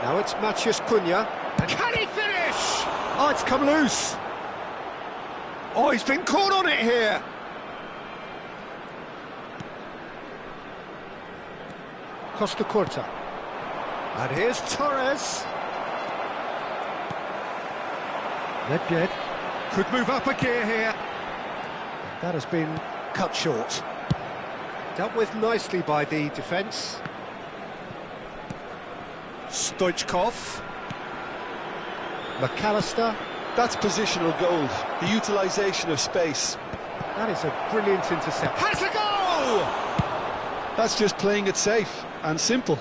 Now it's Mathias Cunha. And can he finish? Oh, it's come loose. Oh, he's been caught on it here. Costa Curta. And here's Torres. Nedved could move up a gear here. That has been cut short. Dealt with nicely by the defence. Stoichkov. McAllister. That's positional gold, the utilisation of space. That is a brilliant intercept. Has a goal! That's just playing it safe and simple.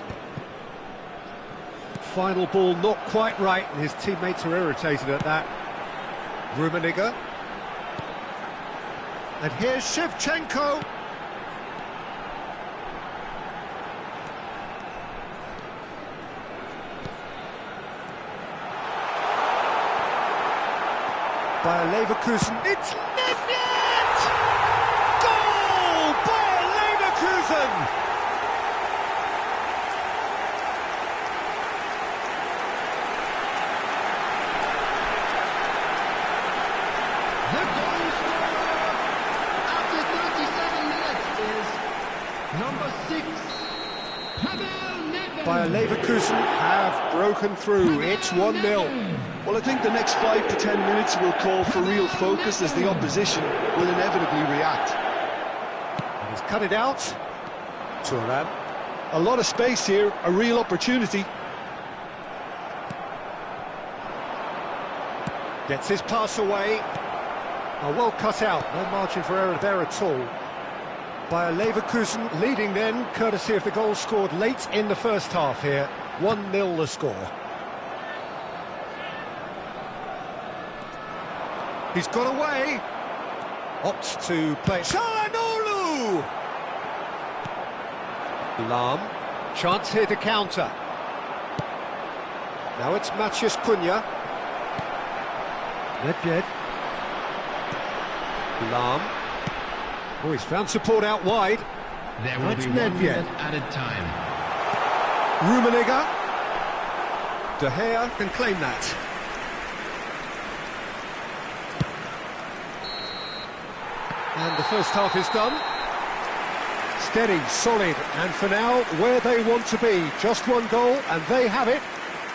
Final ball not quite right, and his teammates are irritated at that. Rummenigge. And here's Shevchenko. Bayer Leverkusen. It's Nedved! Goal! Bayer Leverkusen! The goal scorer after 37 minutes is number 6, Pavel Nedved. Bayer Leverkusen have broken through. It's 1-0. Well, I think the next 5 to 10 minutes will call for real focus as the opposition will inevitably react. He's cut it out. Thuram. A lot of space here, a real opportunity. Gets his pass away. Oh, well cut out, no margin for error there at all. Bayer Leverkusen leading then, courtesy of the goal scored late in the first half here. 1-0 the score. He's got away. Opts to play. Çalhanoğlu! Lahm. Chance here to counter. Now it's Matheus Cunha. Nedved. Lahm. Oh, he's found support out wide. There will That's be 1 Nedved. minute added time. Rummenigge. De Gea can claim that. And the first half is done. Steady, solid, and for now, where they want to be. Just one goal, and they have it.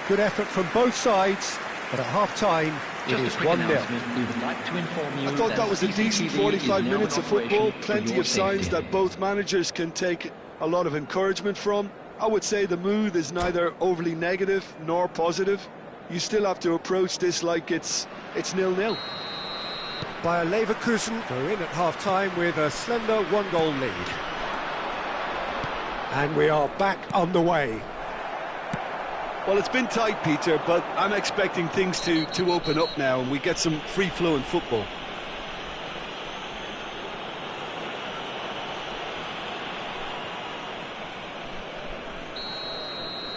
Good effort from both sides, but at half-time, it is 1-0. I thought that was a decent 45 minutes of football. Plenty of signs that both managers can take a lot of encouragement from. I would say the mood is neither overly negative nor positive. You still have to approach this like it's 0-0. Bayer Leverkusen go in at half-time with a slender one-goal lead. And we are back underway. Well, it's been tight, Peter, but I'm expecting things to open up now and we get some free-flowing football.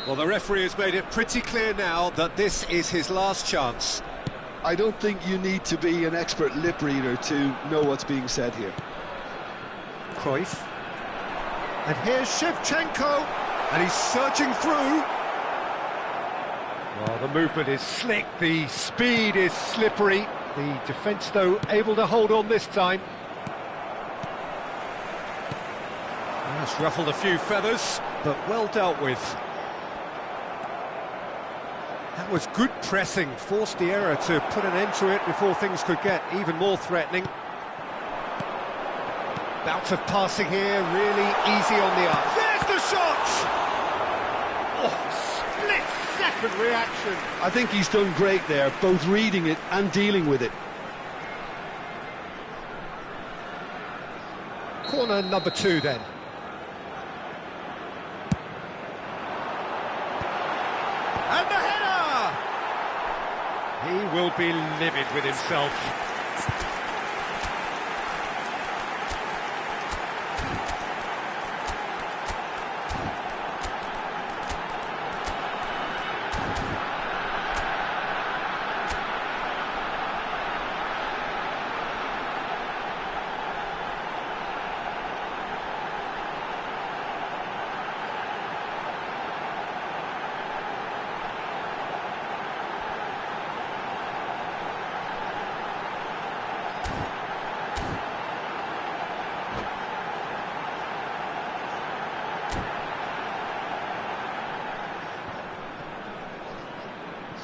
Well, the referee has made it pretty clear now that this is his last chance. I don't think you need to be an expert lip reader to know what's being said here. Cruyff. And here's Shevchenko, and he's surging through. Well, the movement is slick, the speed is slippery. The defence, though, able to hold on this time. That's ruffled a few feathers, but well dealt with. That was good pressing, forced the error to put an end to it before things could get even more threatening. Bout of passing here, really easy on the up. There's the shot! Oh, split-second reaction. I think he's done great there, both reading it and dealing with it. Corner number 2 then. And the header! He will be livid with himself.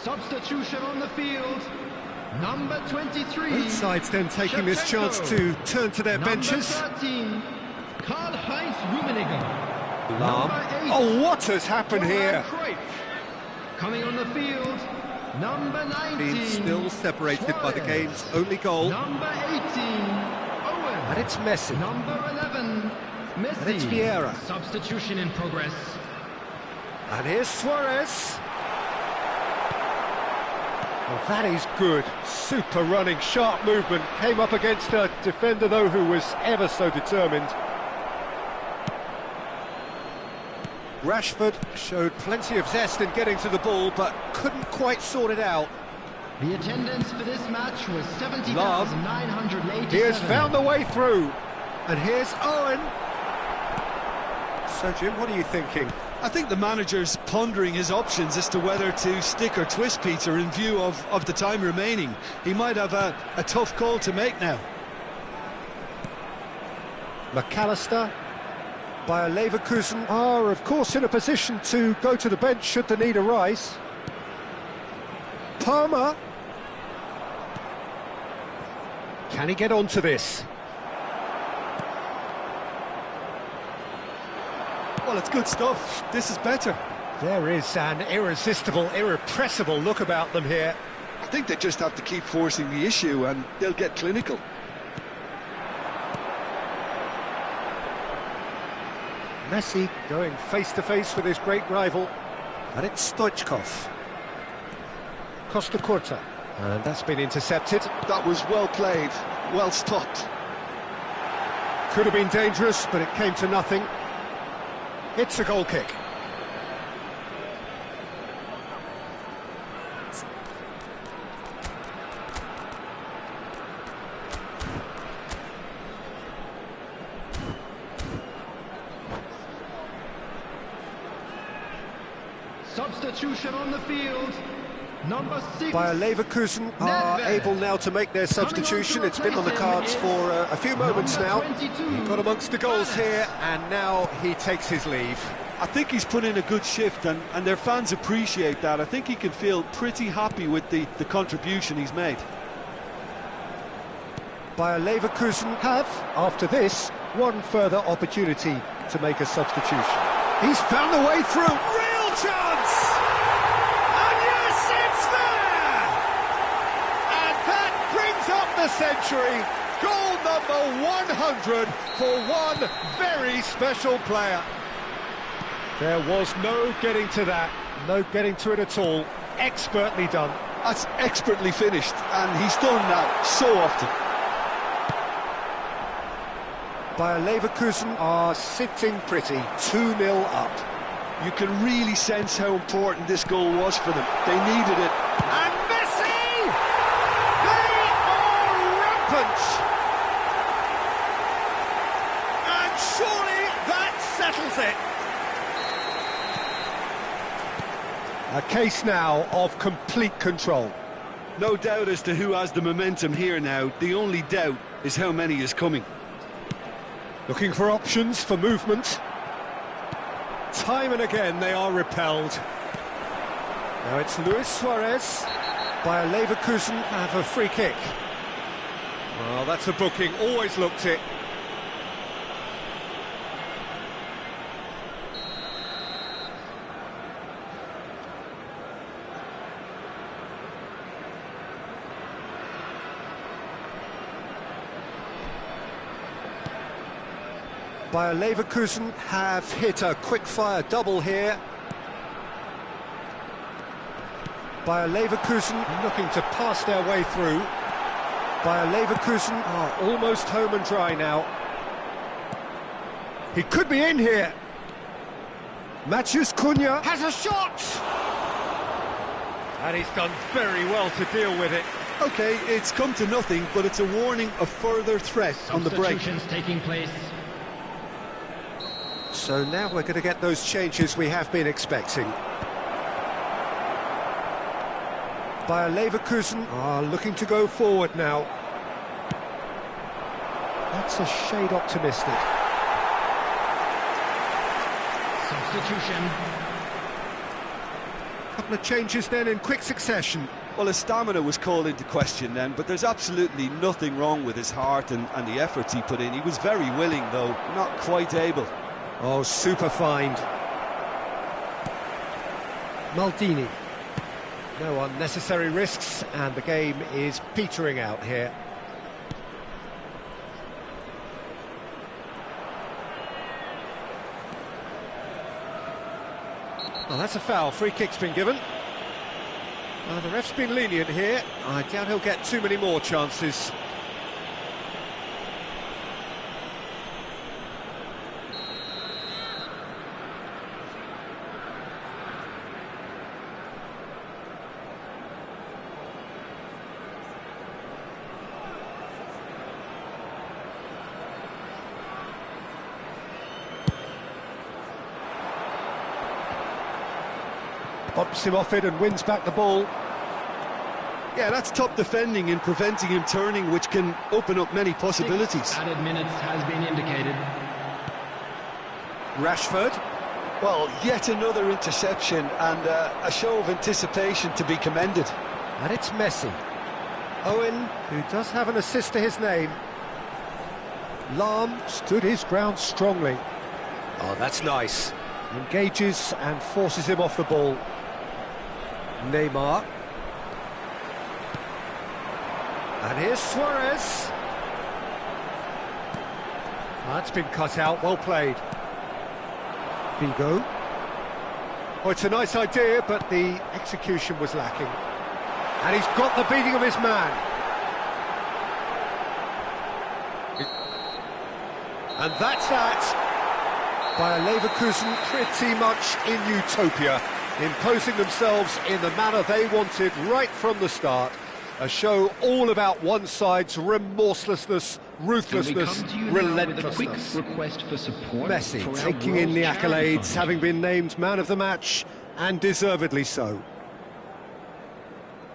Substitution on the field. Number 23. Both sides then taking this chance to turn to their benches. Number 13. Karl-Heinz Rummenigge. Lahm. Number 8. Oh, what has happened here? Cruyff. Coming on the field. Number 19. Being still separated by the game's only goal. Number 18. Owen. And it's Messi. Number 11. Messi. And it's Vieira. Substitution in progress. And here's Suarez. Well, that is good. Super running, sharp movement. Came up against a defender, though, who was ever so determined. Rashford showed plenty of zest in getting to the ball, but couldn't quite sort it out. The attendance for this match was 70,987. He has found the way through. And here's Owen. So, Jim, what are you thinking? I think the manager's pondering his options as to whether to stick or twist Peter in view of the time remaining. He might have a tough call to make now. McAllister. Bayer Leverkusen are, of course, in a position to go to the bench should the need arise. Palmer. Can he get onto this? Well, it's good stuff. This is better. There is an irresistible, irrepressible look about them here. I think they just have to keep forcing the issue and they'll get clinical. Messi going face-to-face with his great rival. And it's Stoichkov. Costa Curta. And that's been intercepted. That was well played, well stopped. Could have been dangerous, but it came to nothing. It's a goal kick. Substitution on the field. Number 6. Bayer Leverkusen are able now to make their substitution. It's been on the cards for a few moments now. He got amongst the goals here, and now he takes his leave. I think he's put in a good shift, and their fans appreciate that. I think he can feel pretty happy with the contribution he's made. Bayer Leverkusen have, after this, one further opportunity to make a substitution. He's found the way through. Real chance! And yes, it's there! And that brings up the century. Goal number 100 for one very special player. There was no getting to that, no getting to it at all. Expertly done. That's expertly finished, and he's done that so often. Bayer Leverkusen are sitting pretty, 2-0 up. You can really sense how important this goal was for them. They needed it. And Messi! They are rampant! And surely that settles it. A case now of complete control. No doubt as to who has the momentum here now. The only doubt is how many is coming. Looking for options for movement. Time and again they are repelled. Now it's Luis Suarez. Bayer Leverkusen have a free kick. Well, that's a booking, always looked it. Bayer Leverkusen have hit a quick-fire double here. Bayer Leverkusen looking to pass their way through. Bayer Leverkusen are almost home and dry now. He could be in here. Matheus Cunha has a shot! And he's done very well to deal with it. OK, it's come to nothing, but it's a warning of further threat on the break. Substitutions taking place. So now we're going to get those changes we have been expecting. Bayer Leverkusen are looking to go forward now. That's a shade optimistic. Substitution. Couple of changes then in quick succession. Well, his stamina was called into question then, but there's absolutely nothing wrong with his heart and the efforts he put in. He was very willing, though, not quite able. Oh, super find. Maldini. No unnecessary risks, and the game is petering out here. Well, that's a foul. Free kick's been given. The ref's been lenient here. I doubt he'll get too many more chances. Bumps him off it and wins back the ball. Yeah, that's top defending and preventing him turning, which can open up many possibilities. Added minutes has been indicated. Rashford. Well, yet another interception and a show of anticipation to be commended. And it's Messi. Owen, who does have an assist to his name. Lahm stood his ground strongly. Oh, that's nice. Engages and forces him off the ball. Neymar. And here's Suarez. That's been cut out, well played. Figo. Oh, it's a nice idea, but the execution was lacking. And he's got the beating of his man. And that's that. Bayer Leverkusen pretty much in utopia, imposing themselves in the manner they wanted right from the start. A show all about one side's remorselessness, ruthlessness, relentlessness. Request for support Messi for our taking in World the Charity accolades, Fund. having been named man of the match, and deservedly so.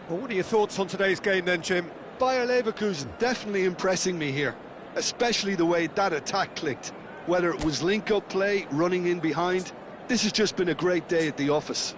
Well, what are your thoughts on today's game then, Jim? Bayer Leverkusen definitely impressing me here, especially the way that attack clicked. Whether it was link-up play, running in behind, this has just been a great day at the office.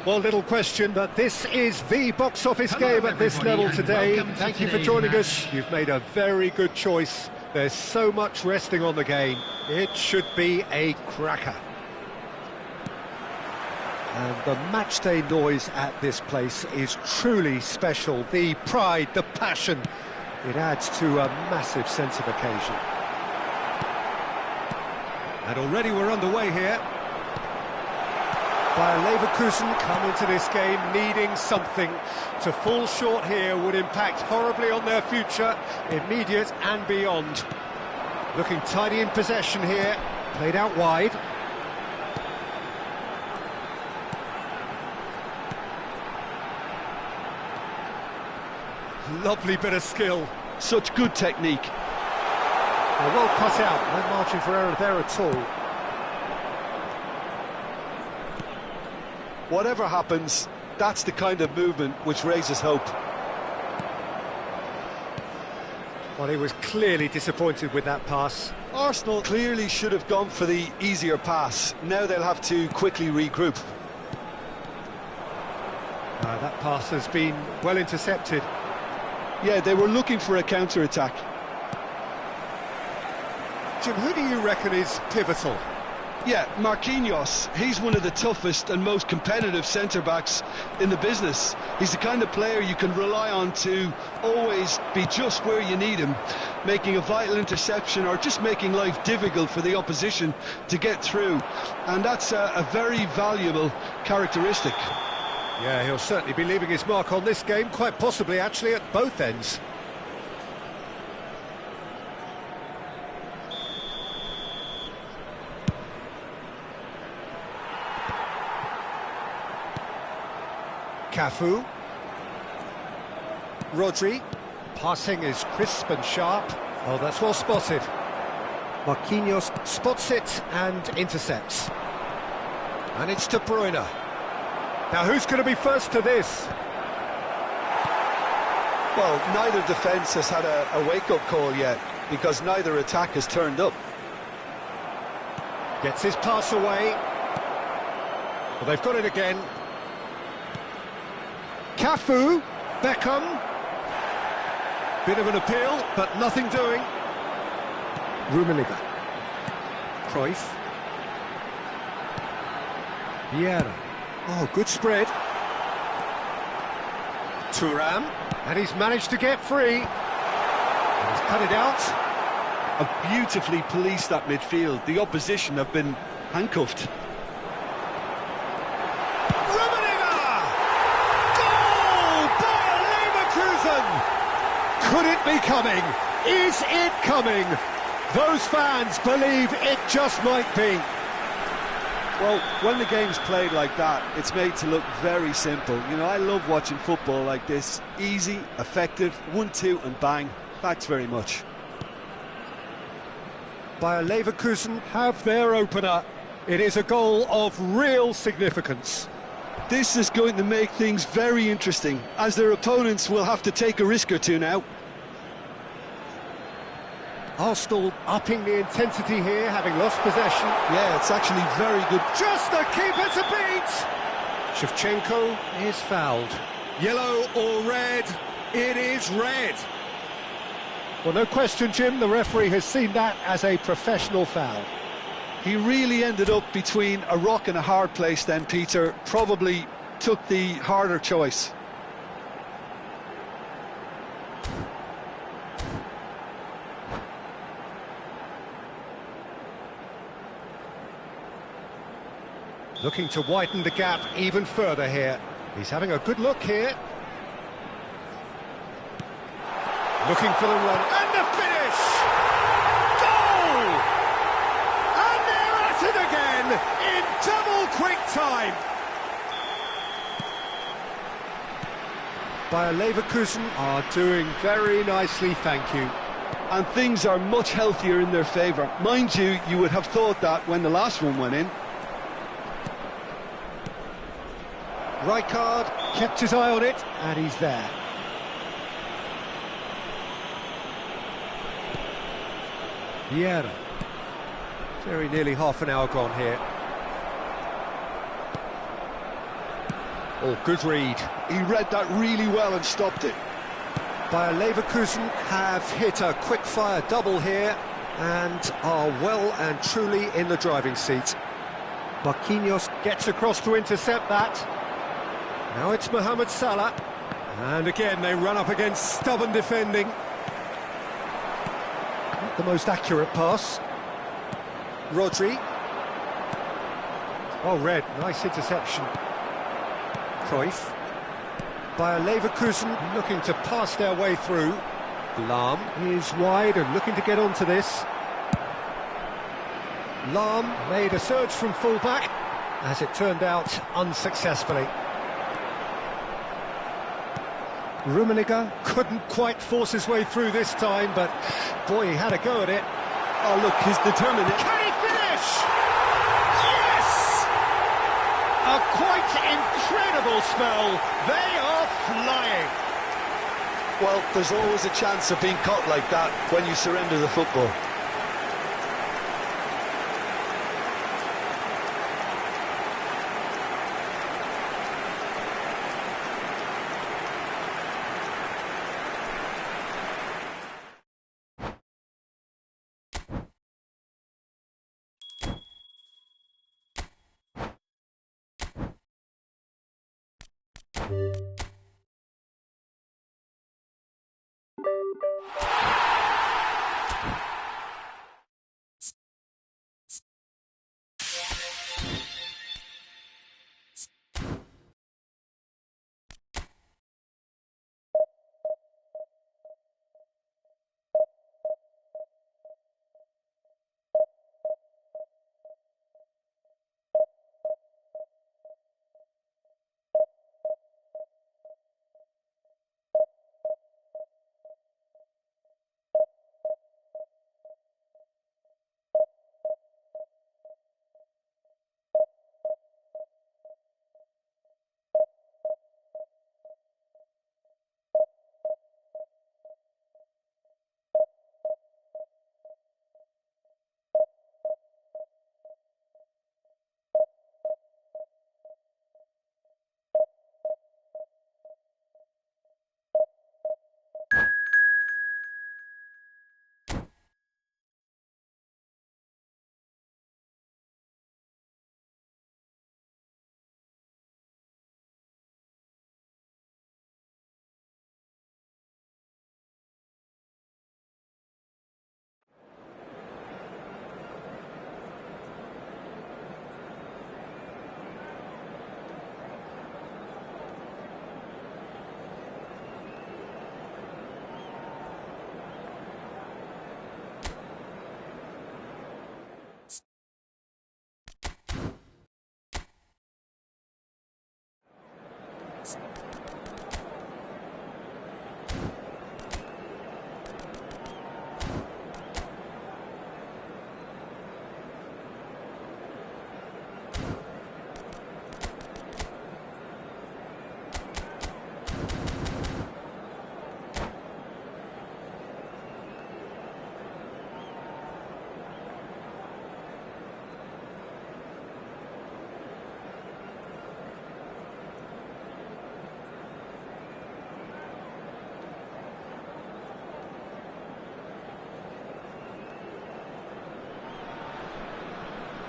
Well, little question, but this is the box office game at this level today. Thank you for joining us. You've made a very good choice. There's so much resting on the game. It should be a cracker. And the matchday noise at this place is truly special. The pride, the passion, it adds to a massive sense of occasion. And already we're underway here. Bayer Leverkusen come into this game needing something. To fall short here would impact horribly on their future, immediate and beyond. Looking tidy in possession here, played out wide. Lovely bit of skill. Such good technique. Well cut out, no margin for error there at all. Whatever happens, that's the kind of movement which raises hope. Well, he was clearly disappointed with that pass. Arsenal clearly should have gone for the easier pass. Now they'll have to quickly regroup. That pass has been well intercepted. Yeah, they were looking for a counter-attack. Jim, who do you reckon is pivotal? Yeah, Marquinhos, he's one of the toughest and most competitive centre-backs in the business. He's the kind of player you can rely on to always be just where you need him, making a vital interception or just making life difficult for the opposition to get through. And that's a very valuable characteristic. Yeah, he'll certainly be leaving his mark on this game, quite possibly actually at both ends. Cafu. Rodri. Passing is crisp and sharp. Oh, that's well spotted. Marquinhos spots it and intercepts. And it's De Bruyne. Now, who's going to be first to this? Well, neither defence has had a wake-up call yet, because neither attack has turned up. Gets his pass away. Well, they've got it again. Cafu, Beckham. Bit of an appeal, but nothing doing. Rummenigge. Cruyff. Vieira. Oh, good spread. Thuram. And he's managed to get free. And he's cut it out. Have beautifully policed that midfield. The opposition have been handcuffed. Could it be coming? Is it coming? Those fans believe it just might be. Well, when the game's played like that, it's made to look very simple. You know, I love watching football like this. Easy, effective, 1-2 and bang. Thanks very much. Bayer Leverkusen have their opener. It is a goal of real significance. This is going to make things very interesting, as their opponents will have to take a risk or two now. Arsenal upping the intensity here, having lost possession. Yeah, it's actually very good. Just the keeper to beat! Shevchenko is fouled. Yellow or red? It is red. Well, no question, Jim, the referee has seen that as a professional foul. He really ended up between a rock and a hard place then, Peter. Probably took the harder choice. Looking to widen the gap even further here. He's having a good look here. Looking for the run, and the finish! Goal! And they're at it again, in double quick time! Bayer Leverkusen are doing very nicely, thank you. And things are much healthier in their favour. Mind you, you would have thought that when the last one went in. Rijkaard kept his eye on it, and he's there. Vieira. Very nearly half an hour gone here. Oh, good read. He read that really well and stopped it. Bayer Leverkusen have hit a quick-fire double here and are well and truly in the driving seat. Marquinhos gets across to intercept that. Now it's Mohamed Salah. And again, they run up against stubborn defending. Not the most accurate pass. Rodri. Oh, Red, nice interception. Cruyff. Bayer Leverkusen looking to pass their way through. Lahm is wide and looking to get onto this. Lahm made a surge from fullback, as it turned out unsuccessfully. Rummenigge couldn't quite force his way through this time, but boy, he had a go at it. Oh, look, he's determined. Can he finish? Yes! A quite incredible spell. They are flying. Well, there's always a chance of being caught like that when you surrender the football.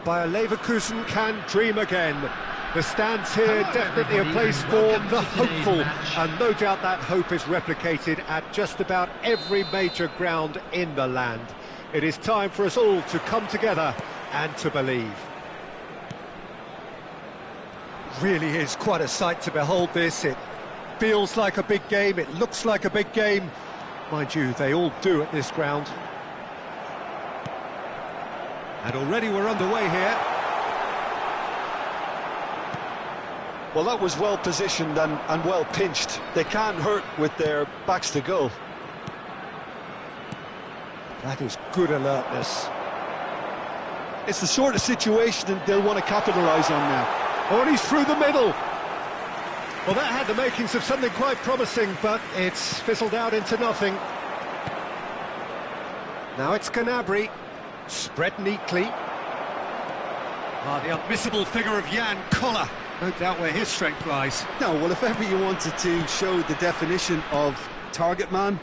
Bayer Leverkusen can dream again. The stands here definitely a place for the hopeful, and no doubt that hope is replicated at just about every major ground in the land. It is time for us all to come together and to believe. Really is quite a sight to behold this. It feels like a big game, it looks like a big game. Mind you, they all do at this ground. And already we're underway here. Well, that was well positioned and well pinched. They can't hurt with their backs to goal. That is good alertness. It's the sort of situation that they'll want to capitalise on now. Oh, and he's through the middle. Well, that had the makings of something quite promising, but it's fizzled out into nothing. Now it's Gnabry. Spread neatly. Ah, the unmissable figure of Jan Koller. No doubt where his strength lies. No, well, if ever you wanted to show the definition of target man,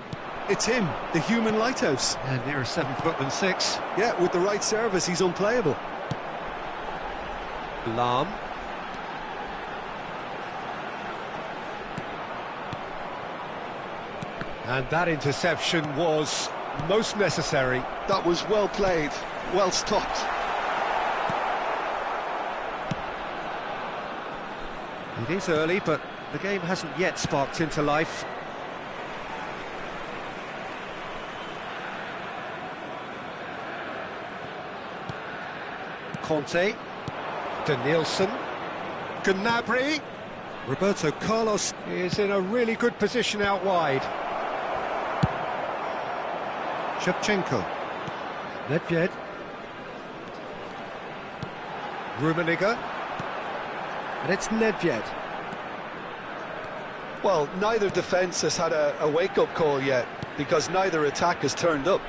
it's him, the human lighthouse. And nearer 7 foot than 6. Yeah, with the right service, he's unplayable. Lahm. And that interception was most necessary. That was well played, well stopped. It is early, but the game hasn't yet sparked into life. Conte, Danielson, Gnabry. Roberto Carlos is in a really good position out wide. Shevchenko, Nedved, Rummenigge, and it's Nedved. Well, neither defence has had a wake-up call yet, because neither attack has turned up.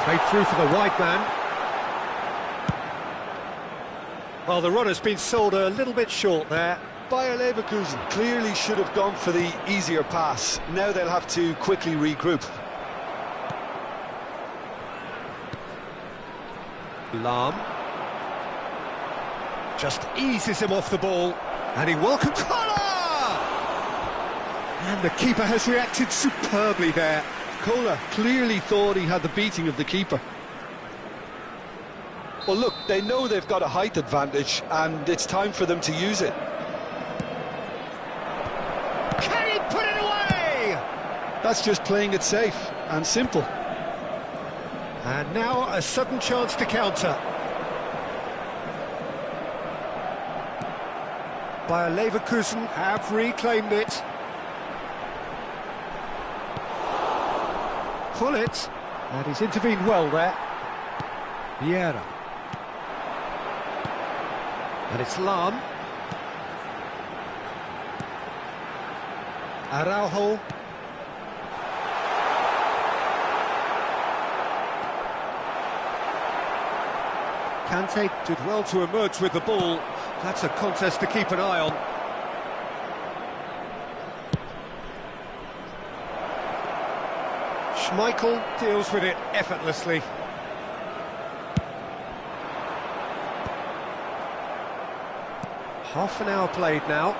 Played through for the wide man. Well, the runner's been sold a little bit short there. Bayer Leverkusen clearly should have gone for the easier pass. Now they'll have to quickly regroup. Lahm just eases him off the ball, and he welcomes Kola! And the keeper has reacted superbly there. Kola clearly thought he had the beating of the keeper. Well, look, they know they've got a height advantage, and it's time for them to use it. Can he put it away? That's just playing it safe and simple. And now a sudden chance to counter. Bayer Leverkusen have reclaimed it. Pullet, and he's intervened well there. Vieira. And it's Lahm. Araujo. Kante did well to emerge with the ball. That's a contest to keep an eye on. Schmeichel deals with it effortlessly. Half an hour played now.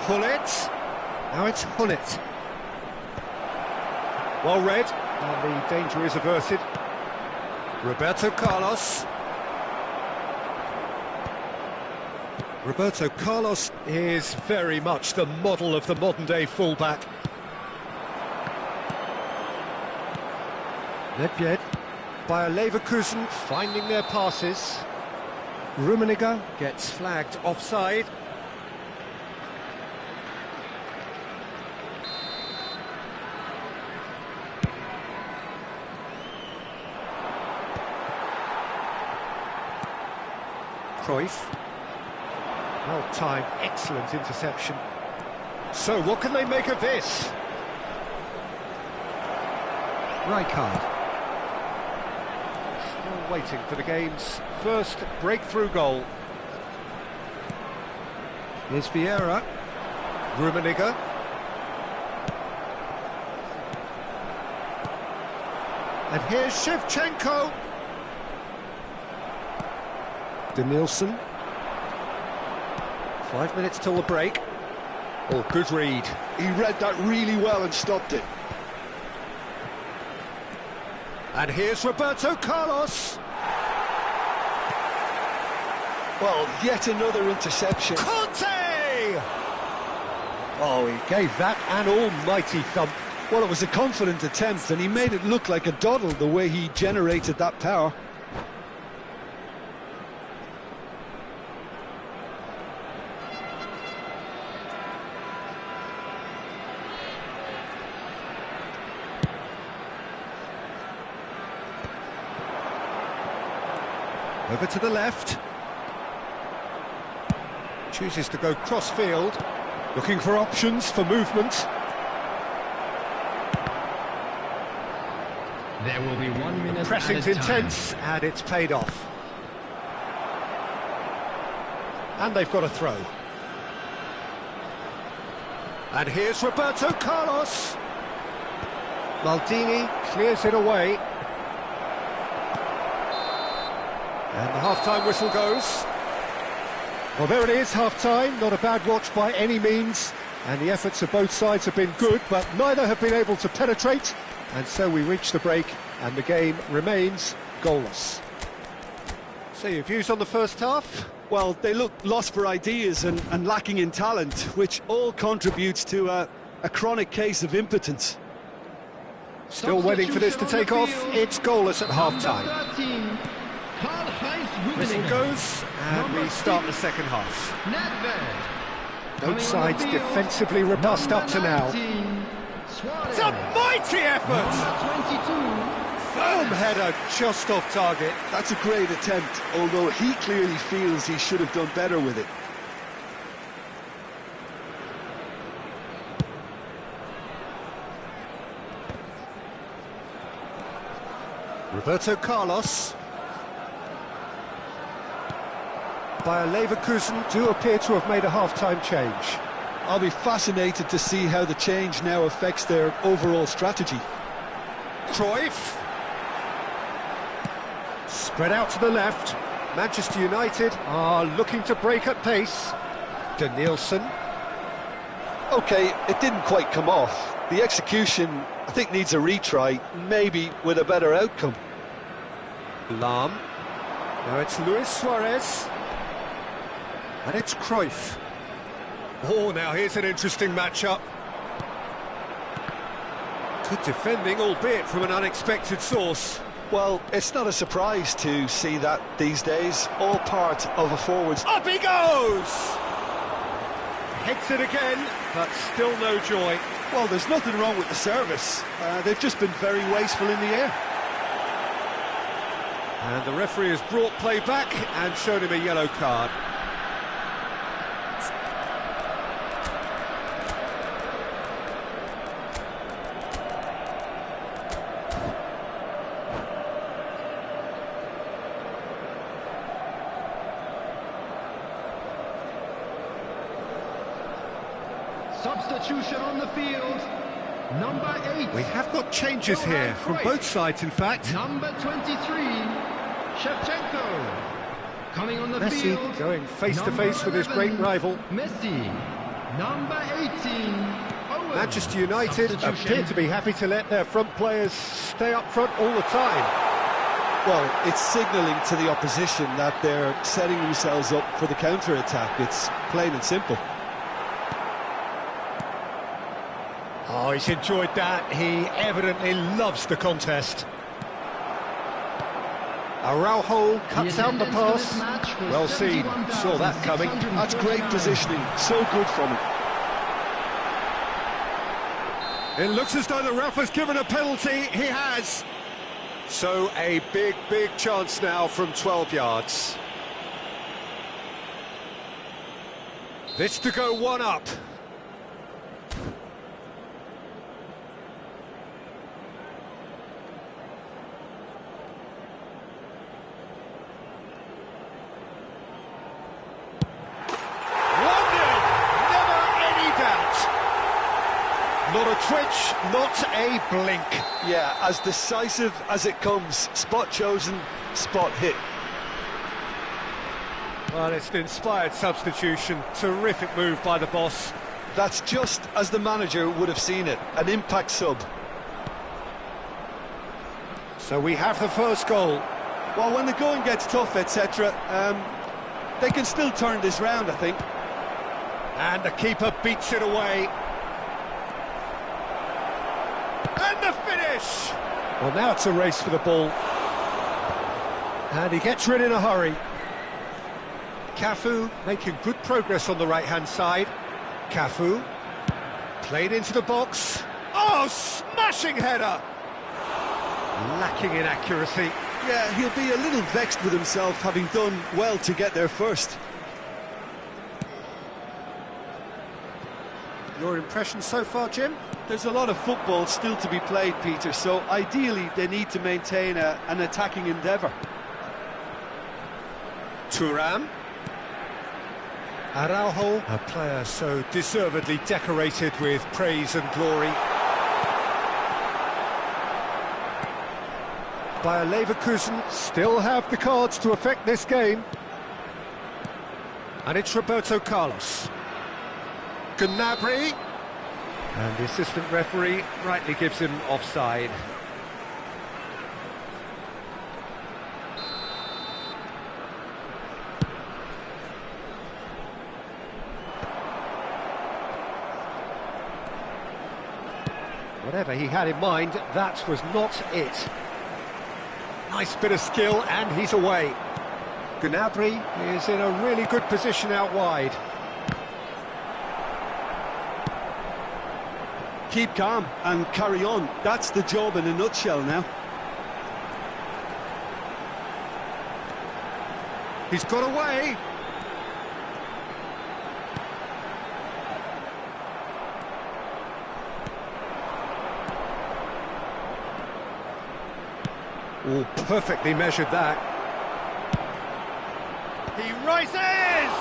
Hullet. Now it's Hullet. Well read, and the danger is averted. Roberto Carlos. Roberto Carlos is very much the model of the modern-day fullback. Nedved, Bayer Leverkusen finding their passes. Rummenigge gets flagged offside. Cruyff. Well-timed, excellent interception. So what can they make of this? Rijkaard. Still waiting for the game's first breakthrough goal. Here's Vieira. Rummenigge. And here's Shevchenko. Danielson. 5 minutes till the break. Oh, good read. He read that really well and stopped it. And here's Roberto Carlos. Well, yet another interception. Conte! Oh, he gave that an almighty thump. Well, it was a confident attempt, and he made it look like a doddle the way he generated that power. Over to the left. Chooses to go cross-field, looking for options for movement. There will be 1 minute Pressing's added time. intense, and it's paid off. And they've got a throw. And here's Roberto Carlos. Maldini clears it away. And the half-time whistle goes. Well, there it is, half-time. Not a bad watch by any means. And the efforts of both sides have been good, but neither have been able to penetrate. And so we reach the break, and the game remains goalless. So your views on the first half? Well, they look lost for ideas and lacking in talent, which all contributes to a chronic case of impotence. Still waiting for this to take off. It's goalless at half-time. Whistle goes, and we start the second half. Both sides defensively robust up to now. It's a mighty effort! Firm header just off target. That's a great attempt, although he clearly feels he should have done better with it. Roberto Carlos. Bayer Leverkusen do appear to have made a half-time change. I'll be fascinated to see how the change now affects their overall strategy. Cruyff. Spread out to the left. Manchester United are looking to break at pace. Danielson. OK, it didn't quite come off. The execution, I think, needs a retry, maybe with a better outcome. Lahm. Now it's Luis Suarez. And it's Cruyff. Oh, now here's an interesting matchup. Good defending, albeit from an unexpected source. Well, it's not a surprise to see that these days, all part of a forward's... Up he goes! Hits it again, but still no joy. Well, there's nothing wrong with the service. They've just been very wasteful in the air. And the referee has brought play back and shown him a yellow card. Substitution on the field. Number 8. We have got changes here from both sides, in fact. Number 23, Shevchenko. Coming on the Messi field. going face-to-face with his great rival. Messi. Number 18, Owen. Manchester United Substitution. appear to be happy to let their front players stay up front all the time. Well, it's signalling to the opposition that they're setting themselves up for the counter-attack. It's plain and simple. Oh, he's enjoyed that. He evidently loves the contest. Araujo cuts out the pass. Well seen. Saw that coming. That's great positioning. So good from him. It looks as though the ref has given a penalty. He has. So a big, big chance now from 12 yards. This to go one up. Not a twitch, not a blink. Yeah, as decisive as it comes. Spot chosen, spot hit. Well, it's an inspired substitution. Terrific move by the boss. That's just as the manager would have seen it. An impact sub. So we have the first goal. Well, when the going gets tough, etc., they can still turn this round, I think. And the keeper beats it away. And the finish! Well, now it's a race for the ball. And he gets rid in a hurry. Cafu making good progress on the right-hand side. Cafu played into the box. Oh, smashing header! Lacking in accuracy. Yeah, he'll be a little vexed with himself, having done well to get there first. Your impression so far, Jim? There's a lot of football still to be played, Peter, so ideally they need to maintain an attacking endeavour. Thuram. Araujo, a player so deservedly decorated with praise and glory. Bayer Leverkusen still have the cards to affect this game. And it's Roberto Carlos. Gnabry. And the assistant referee rightly gives him offside. Whatever he had in mind, that was not it. Nice bit of skill, and he's away. Gnabry is in a really good position out wide. Keep calm and carry on. That's the job in a nutshell now. He's got away. Oh, perfectly measured that. He rises!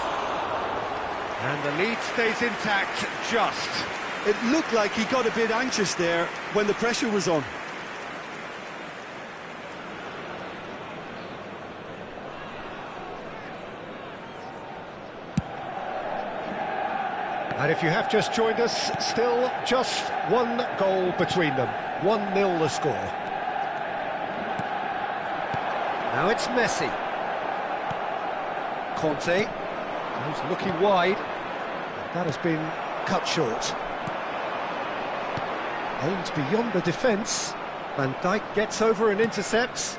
And the lead stays intact, just. It looked like he got a bit anxious there when the pressure was on. And if you have just joined us, still just one goal between them. 1-0 the score. Now it's Messi. Conte goes looking wide. That has been cut short. Aimed beyond the defence. Van Dijk gets over and intercepts.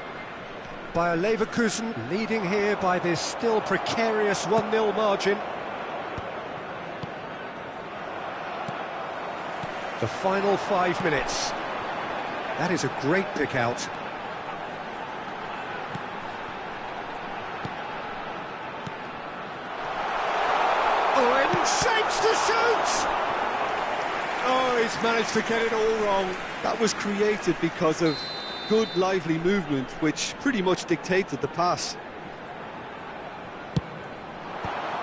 Bayer Leverkusen leading here by this still precarious 1-0 margin. The final 5 minutes. That is a great pick out. Oh, in shapes to shoot! Oh, he's managed to get it all wrong. That was created because of good, lively movement, which pretty much dictated the pass.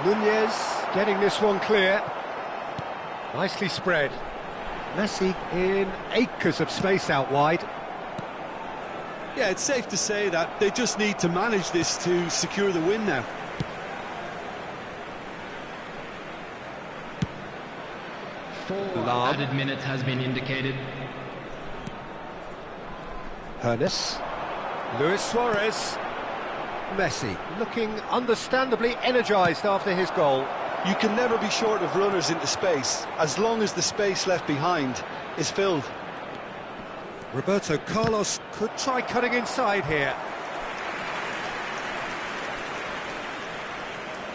Nunez getting this one clear. Nicely spread. Messi in acres of space out wide. Yeah, it's safe to say that they just need to manage this to secure the win now. Added minute has been indicated. Hernes. Luis Suarez. Messi looking understandably energised after his goal. You can never be short of runners into space, as long as the space left behind is filled. Roberto Carlos could try cutting inside here.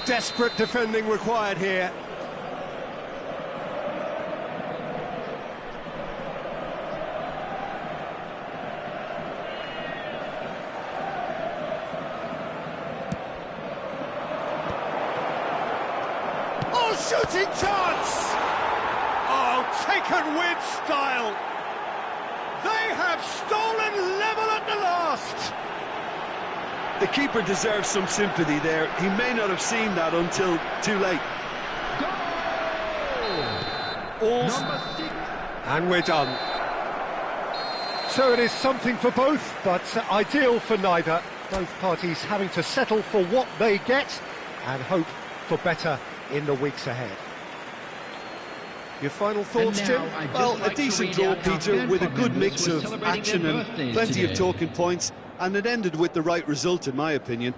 Desperate defending required here. Shooting chance! Oh, taken with style! They have stolen level at the last! The keeper deserves some sympathy there. He may not have seen that until too late. And we're done. So it is something for both, but ideal for neither. Both parties having to settle for what they get and hope for better in the weeks ahead. Your final thoughts, Jim? Well, a decent draw, Peter, with a good mix of action and plenty of talking points, and it ended with the right result, in my opinion.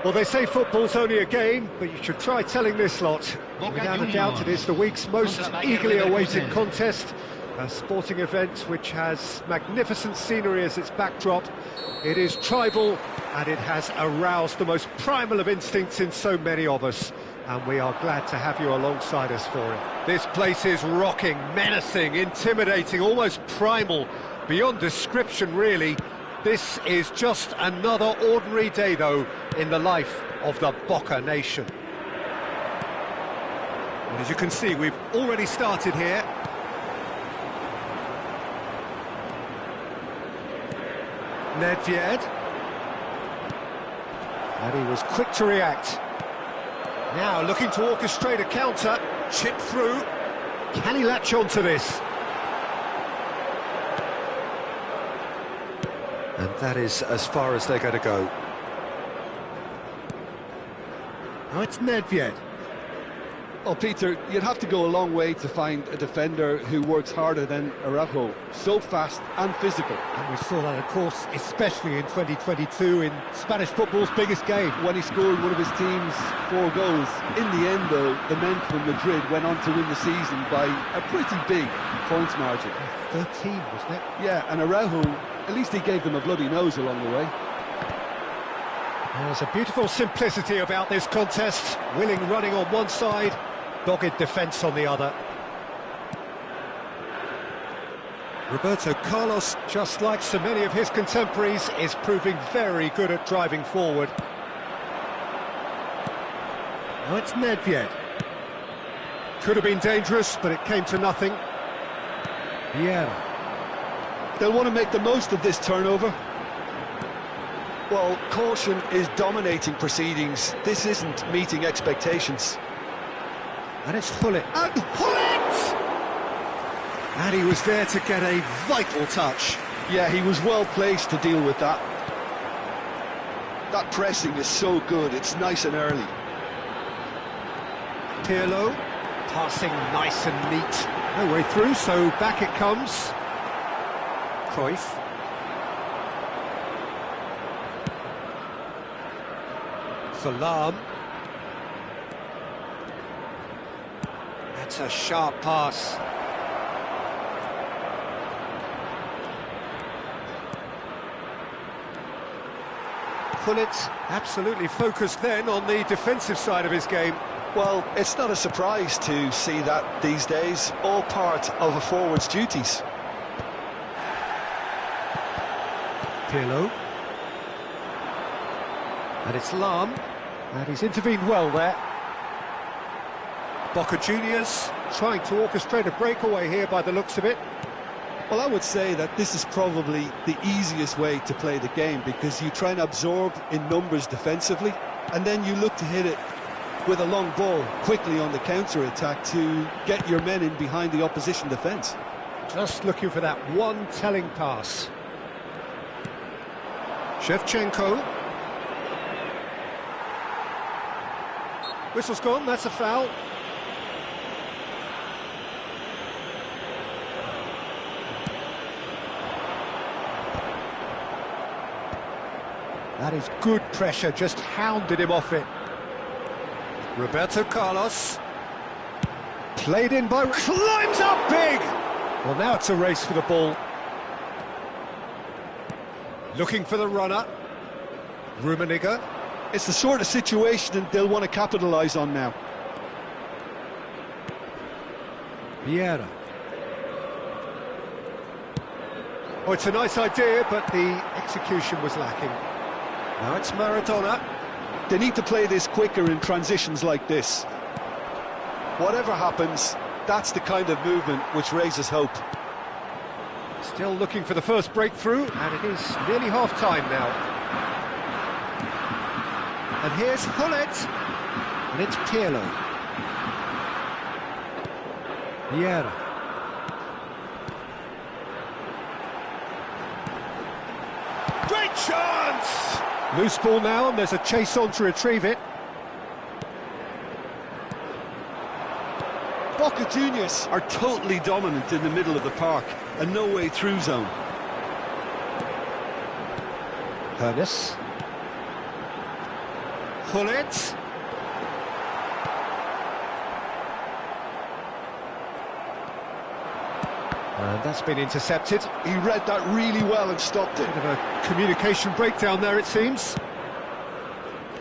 Well, they say football's only a game, but you should try telling this lot. Without a doubt, it is the week's most eagerly awaited contest. A sporting event which has magnificent scenery as its backdrop. It is tribal, and it has aroused the most primal of instincts in so many of us. And we are glad to have you alongside us for it. This place is rocking, menacing, intimidating, almost primal, beyond description, really. This is just another ordinary day, though, in the life of the Boca Nation. And as you can see, we've already started here. Nedved. And he was quick to react. Now looking to orchestrate a counter, chip through. Can he latch on to this? And that is as far as they're going to go. Now it's Nedved. Well, Peter, you'd have to go a long way to find a defender who works harder than Araujo. So fast and physical. And we saw that, of course, especially in 2022 in Spanish football's biggest game. When he scored one of his team's 4 goals. In the end, though, the men from Madrid went on to win the season by a pretty big points margin. 13, wasn't it? Yeah, and Araujo, at least he gave them a bloody nose along the way. There's a beautiful simplicity about this contest. Willing running on one side, dogged defence on the other. Roberto Carlos, just like so many of his contemporaries, is proving very good at driving forward. Now it's Nedved. Could have been dangerous, but it came to nothing. Vieira. They'll want to make the most of this turnover. Well, caution is dominating proceedings. This isn't meeting expectations. And it's Gullit. And Gullit! And he was there to get a vital touch. Yeah, he was well placed to deal with that. That pressing is so good, it's nice and early. Pirlo, passing nice and neat. No way through, so back it comes. Cruyff. Salam. That's a sharp pass. Gullit absolutely focused then on the defensive side of his game. Well, it's not a surprise to see that these days, all part of a forward's duties. Pirlo. And it's Lam. And he's intervened well there. Boca Juniors trying to orchestrate a breakaway here by the looks of it. Well, I would say that this is probably the easiest way to play the game, because you try and absorb in numbers defensively, and then you look to hit it with a long ball quickly on the counter-attack to get your men in behind the opposition defence. Just looking for that one telling pass. Shevchenko. Whistle's gone, that's a foul. That is good pressure, just hounded him off it. Roberto Carlos. Played in by... Climbs up big! Well, now it's a race for the ball. Looking for the runner. Rummenigge. It's the sort of situation they'll want to capitalise on now. Vieira. Oh, it's a nice idea, but the execution was lacking. Now it's Maradona. They need to play this quicker in transitions like this. Whatever happens, that's the kind of movement which raises hope. Still looking for the first breakthrough, and it is nearly half-time now. And here's Hullet, and it's Pirlo. Vieira. Great chance! Loose ball now, and there's a chase on to retrieve it. Boca Juniors are totally dominant in the middle of the park, a no-way through zone. Hernes. Hullet. And that's been intercepted. He read that really well and stopped it. Bit of a communication breakdown there, it seems.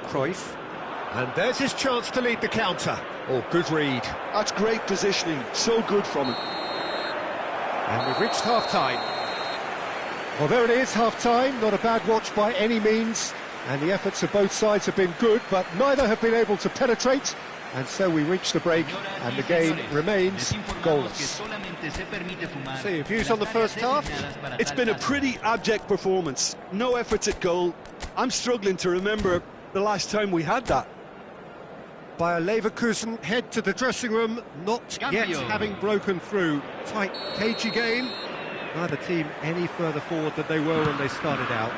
Cruyff. And there's his chance to lead the counter. Oh, good read. That's great positioning, so good from him. And we've reached half-time. Well, there it is, half-time. Not a bad watch by any means. And the efforts of both sides have been good, but neither have been able to penetrate. And so we reach the break, and the game remains goalless. So your views on the first half? It's been a pretty abject performance. No efforts at goal. I'm struggling to remember the last time we had that. Bayer Leverkusen head to the dressing room, not yet having broken through. Tight, cagey game. Neither team any further forward than they were when they started out.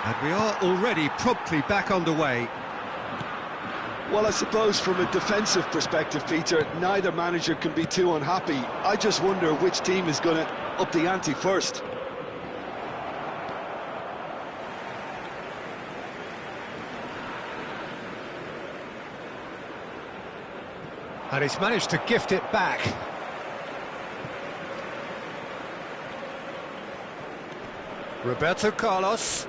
And we are already promptly back underway. Well, I suppose from a defensive perspective, Peter, neither manager can be too unhappy. I just wonder which team is going to up the ante first. And he's managed to gift it back. Roberto Carlos.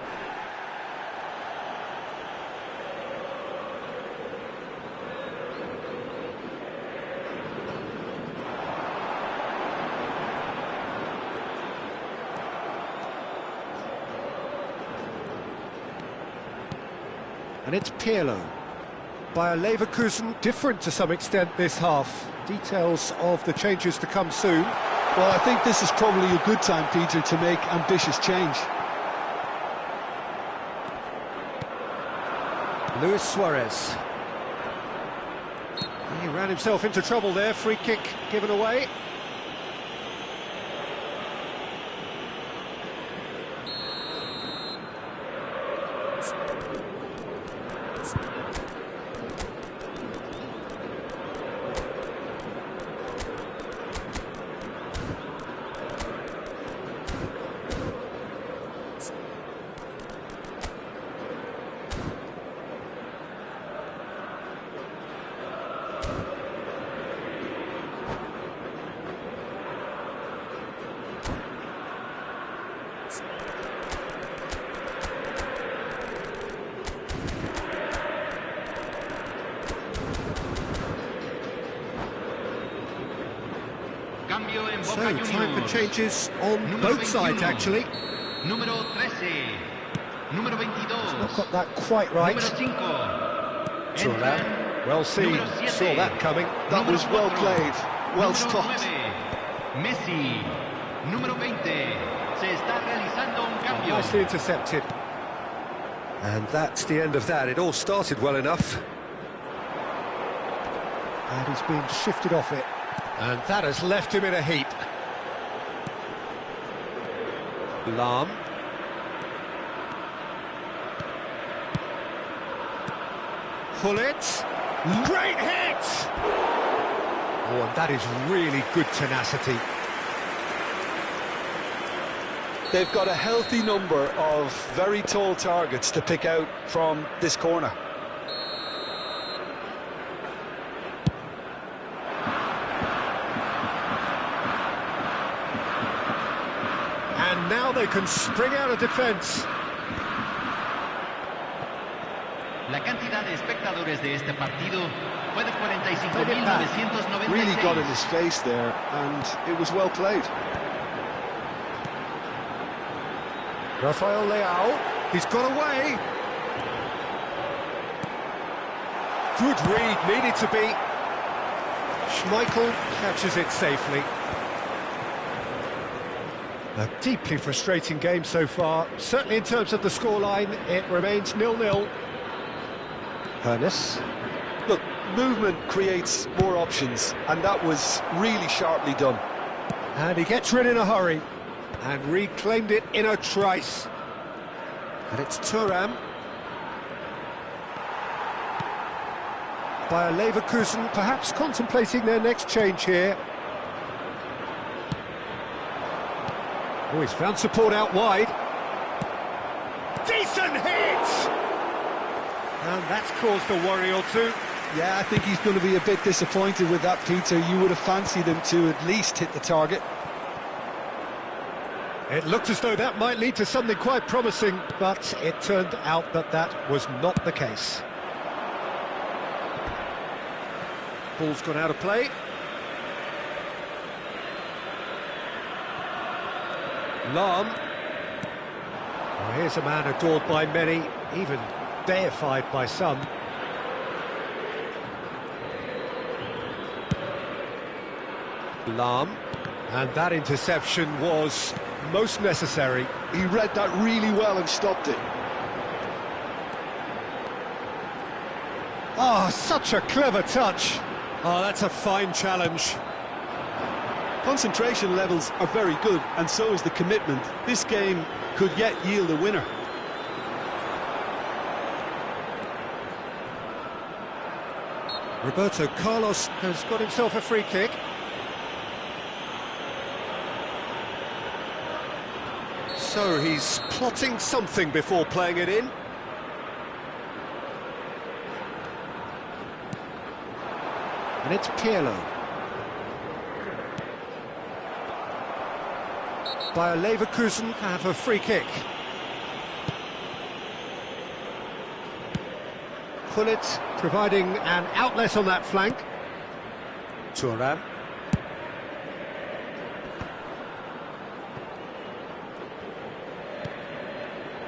And it's Pirlo. Bayer Leverkusen, different to some extent this half. Details of the changes to come soon. Well, I think this is probably a good time, Peter, to make ambitious change. Luis Suarez. He ran himself into trouble there, free kick given away. So, time for changes on both sides, actually. Número 13. Número 22. Not got that quite right. Número 5. Saw that. Well seen. Saw that coming. That was well played, well stopped. Messi. Número 20. Se está realizando un cambio. Nicely intercepted. And that's the end of that. It all started well enough. And he's been shifted off it. And that has left him in a heap. Lahm. Hullet. Great hit! Oh, and that is really good tenacity. They've got a healthy number of very tall targets to pick out from this corner. And now they can spring out of defence. La cantidad de espectadores marcadores de este partido fue de Really got in 45.996. his face there, and it was well played. Rafael Leao, he's got away. Good read, needed to be. Schmeichel catches it safely. A deeply frustrating game so far. Certainly in terms of the scoreline, it remains 0-0. Hernes. Look, movement creates more options, and that was really sharply done. And he gets rid in a hurry and reclaimed it in a trice. And it's Thuram. Bayer Leverkusen perhaps contemplating their next change here. Oh, he's found support out wide. Decent hit! And that's caused a worry or two. Yeah, I think he's going to be a bit disappointed with that, Peter. You would have fancied him to at least hit the target. It looked as though that might lead to something quite promising, but it turned out that that was not the case. Ball's gone out of play. Lahm. Oh, here's a man adored by many, even deified by some. Lahm. And that interception was most necessary. He read that really well and stopped it. Oh, such a clever touch. Oh, that's a fine challenge. Concentration levels are very good, and so is the commitment. This game could yet yield a winner. Roberto Carlos has got himself a free kick. So he's plotting something before playing it in. And it's Pirlo. Bayer Leverkusen have a free kick. Gullit providing an outlet on that flank. Thuram.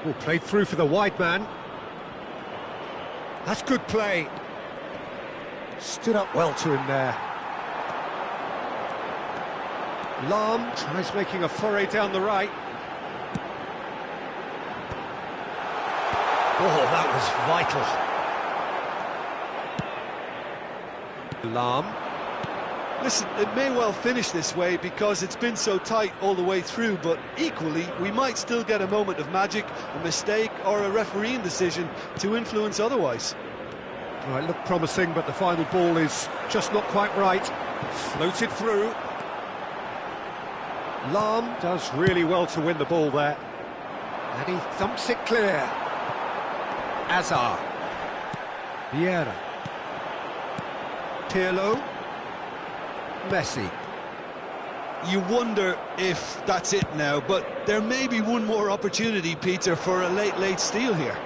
Oh, played through for the wide man. That's good play. Stood up well to him there. Lahm tries making a foray down the right. Oh, that was vital. Lahm. Listen, it may well finish this way because it's been so tight all the way through, but equally, we might still get a moment of magic, a mistake, or a refereeing decision to influence otherwise. Well, it looked promising, but the final ball is just not quite right. Floated through. Lahm does really well to win the ball there. And he thumps it clear. Azar. Vieira. Pirlo. Messi. You wonder if that's it now, but there may be one more opportunity, Peter, for a late steal here.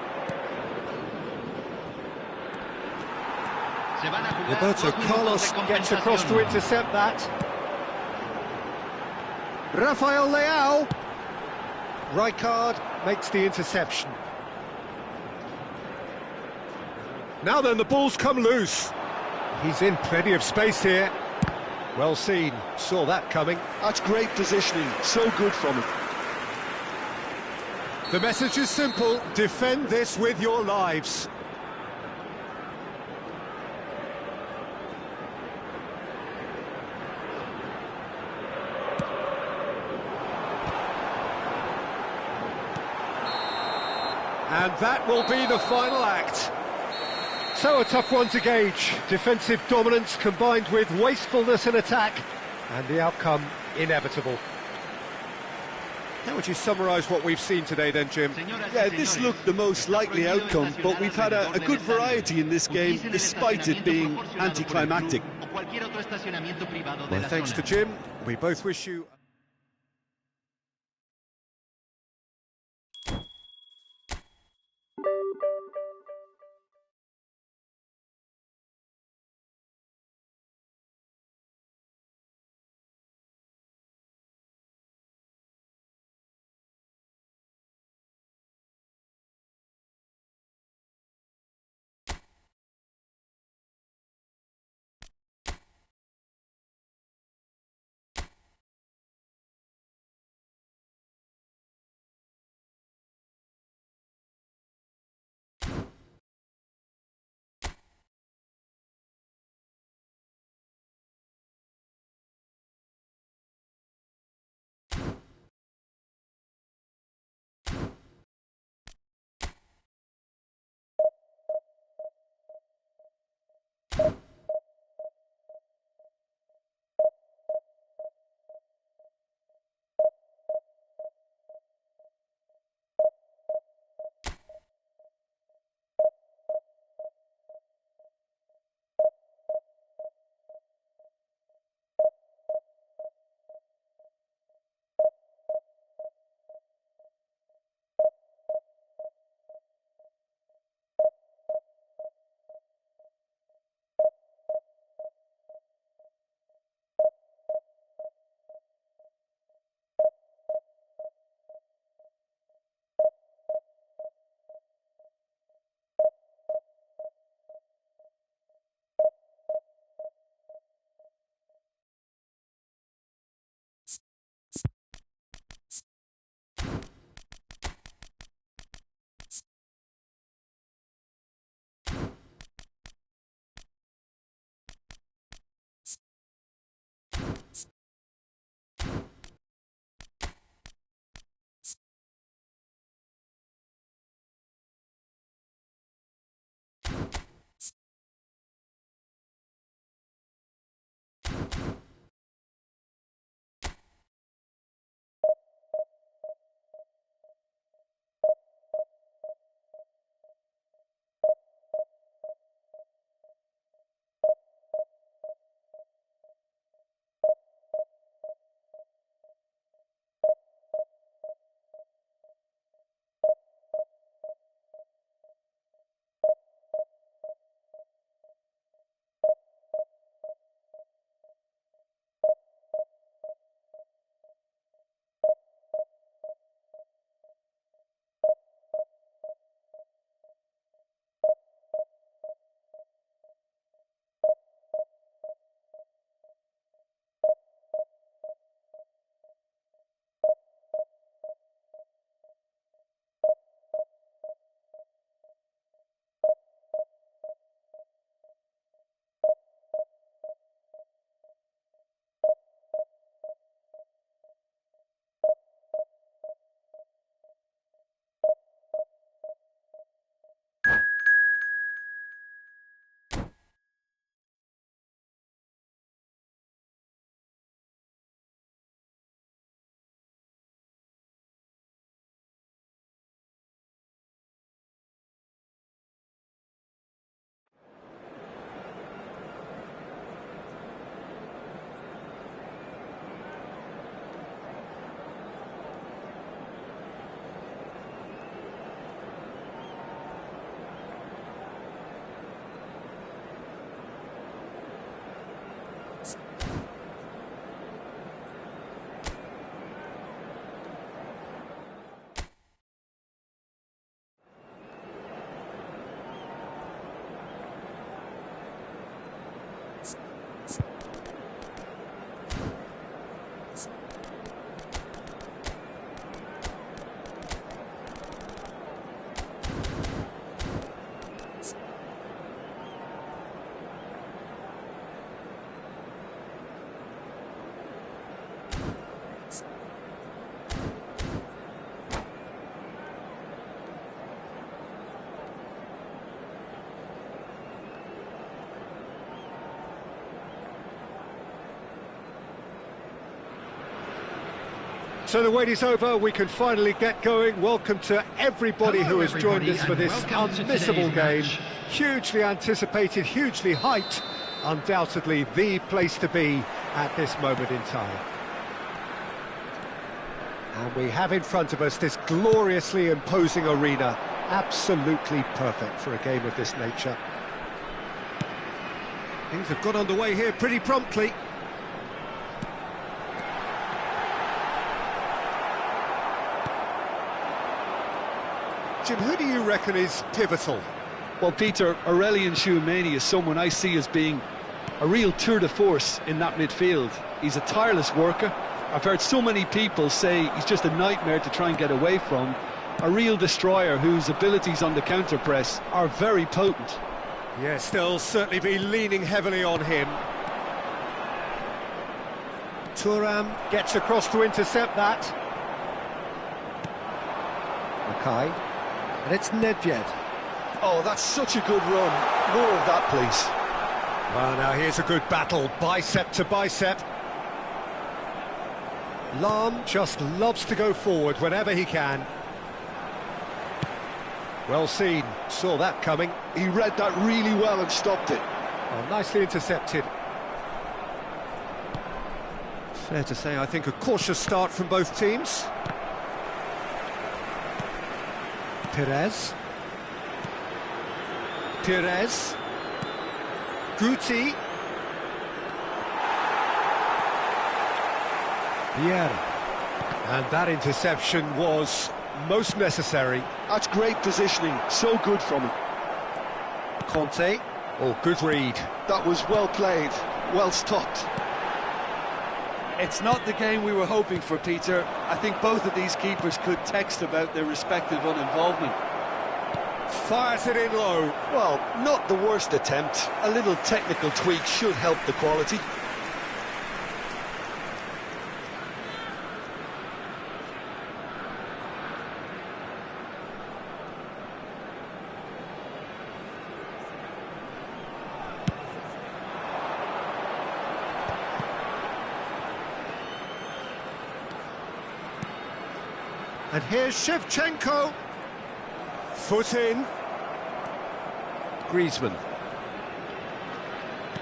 Roberto Carlos gets across to intercept that. Rafael Leao. Rijkaard makes the interception. Now then, the ball's come loose. He's in plenty of space here. Well seen, saw that coming. That's great positioning, so good from him. The message is simple, defend this with your lives. And that will be the final act. So a tough one to gauge. Defensive dominance combined with wastefulness in attack, and the outcome inevitable. How would you summarise what we've seen today then, Jim? Yeah, this looked the most likely outcome, but we've had a good variety in this game, despite it being anticlimactic. Well, thanks to Jim, we both wish you... So the wait is over, we can finally get going. Welcome to everybody who has joined us for this unmissable game. Hugely anticipated, hugely hyped, undoubtedly the place to be at this moment in time. And we have in front of us this gloriously imposing arena, absolutely perfect for a game of this nature. Things have got underway here pretty promptly. Jim, who do you reckon is pivotal? Well, Peter, Aurélien Tchouameni is someone I see as being a real tour de force in that midfield. He's a tireless worker. I've heard so many people say he's just a nightmare to try and get away from. A real destroyer whose abilities on the counter-press are very potent. Yes, they'll certainly be leaning heavily on him. Thuram gets across to intercept that. Mackay. And it's Nedved. Oh, that's such a good run. More of that, please. Well, now here's a good battle, bicep to bicep. Lahm just loves to go forward whenever he can. Well seen, saw that coming. He read that really well and stopped it. Well, nicely intercepted. Fair to say, I think a cautious start from both teams. Pires. Guti. Vieira. And that interception was most necessary. That's great positioning, so good from him. Conte. Oh, good read. That was well played, well stopped. It's not the game we were hoping for, Peter. I think both of these keepers could text about their respective uninvolvement. Fires it in low. Well, not the worst attempt. A little technical tweak should help the quality. And here's Shevchenko. Foot in. Griezmann.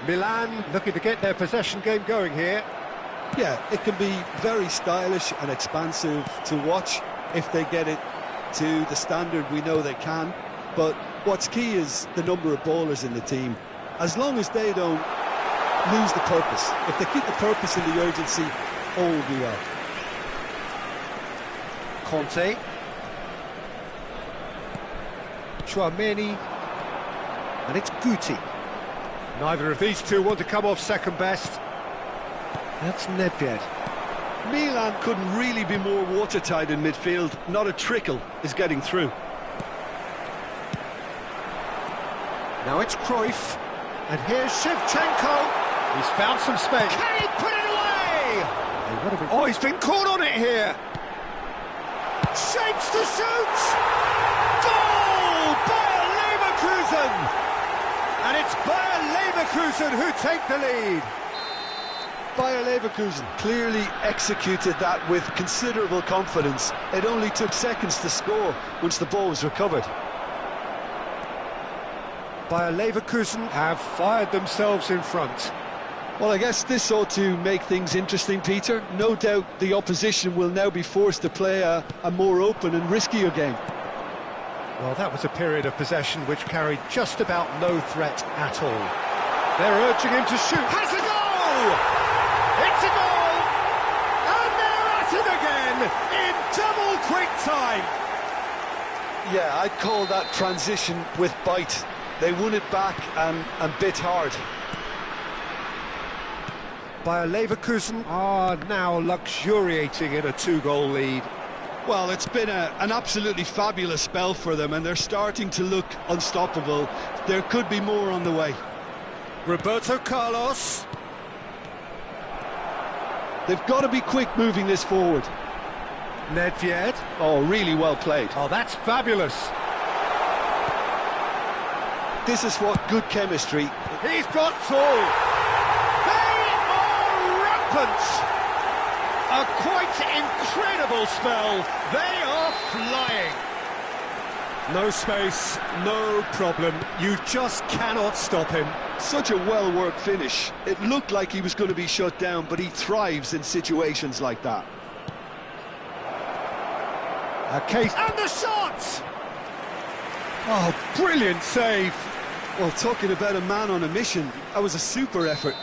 Milan looking to get their possession game going here. Yeah, it can be very stylish and expansive to watch if they get it to the standard we know they can. But what's key is the number of ballers in the team. As long as they don't lose the purpose, if they keep the purpose and the urgency, all will be well. Conte. Tchouameni. And it's Guti. Neither of these two want to come off second best. That's Nedved. Milan couldn't really be more watertight in midfield. Not a trickle is getting through. Now it's Cruyff. And here's Shevchenko. He's found some space. Can he put it away? Oh, he's been caught on it here. Shapes to shoot! Goal! Bayer Leverkusen! And it's Bayer Leverkusen who take the lead. Bayer Leverkusen clearly executed that with considerable confidence. It only took seconds to score once the ball was recovered. Bayer Leverkusen have fired themselves in front. Well, I guess this ought to make things interesting, Peter. No doubt the opposition will now be forced to play a more open and riskier game. Well, that was a period of possession which carried just about no threat at all. They're urging him to shoot. Has a goal! It's a goal! And they're at it again in double quick time. Yeah, I'd call that transition with bite. They won it back and bit hard. Bayer Leverkusen are now luxuriating in a two-goal lead. Well, it's been an absolutely fabulous spell for them, and they're starting to look unstoppable. There could be more on the way. Roberto Carlos. They've got to be quick moving this forward. Nedved. Oh, really well played. Oh, that's fabulous. This is what good chemistry... He's got two. They are rampant. A quite incredible spell. They are flying. No space, no problem. You just cannot stop him. Such a well-worked finish. It looked like he was going to be shut down, but he thrives in situations like that. A case and the shot! Oh, brilliant save. Well, talking about a man on a mission, that was a super effort.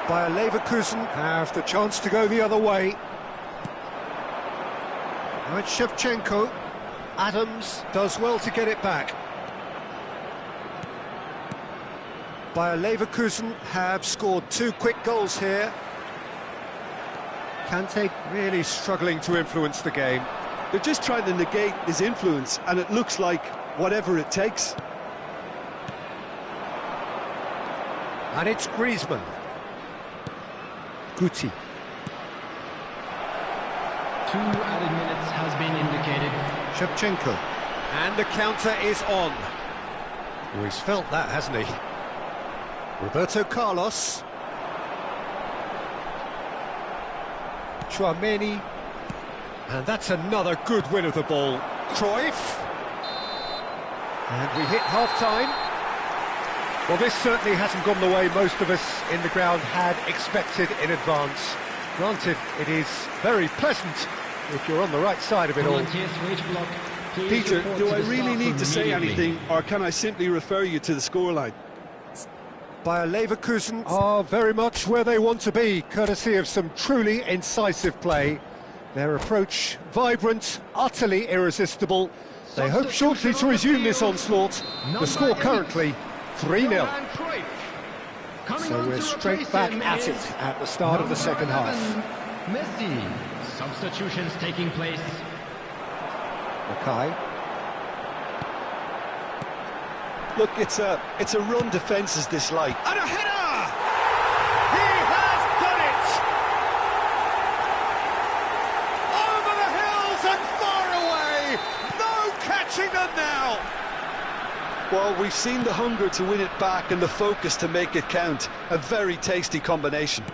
Bayer Leverkusen have the chance to go the other way. Now it's Shevchenko. Adams does well to get it back. Bayer Leverkusen have scored 2 quick goals here. Kante really struggling to influence the game. They're just trying to negate his influence, and it looks like whatever it takes. And it's Griezmann. Guti. 2 added minutes has been indicated. Shevchenko. And the counter is on. Oh, he's felt that, hasn't he? Roberto Carlos. Tchouaméni. And that's another good win of the ball. Cruyff. And we hit half-time. Well, this certainly hasn't gone the way most of us in the ground had expected in advance. Granted, it is very pleasant if you're on the right side of it all. Volunteers for each block, please Peter, report do to I the really staff need to say immediately. anything, or can I simply refer you to the scoreline? Bayer Leverkusen are very much where they want to be, courtesy of some truly incisive play. Their approach vibrant, utterly irresistible. They hope shortly to resume this onslaught. The score currently 3-0. So we're straight back at it at the start of the second half. Messi. Substitutions taking place. Mackay. Look, it's a run defence is dislike. And a header! He has done it! Over the hills and far away! No catching them now! Well, we've seen the hunger to win it back and the focus to make it count. A very tasty combination.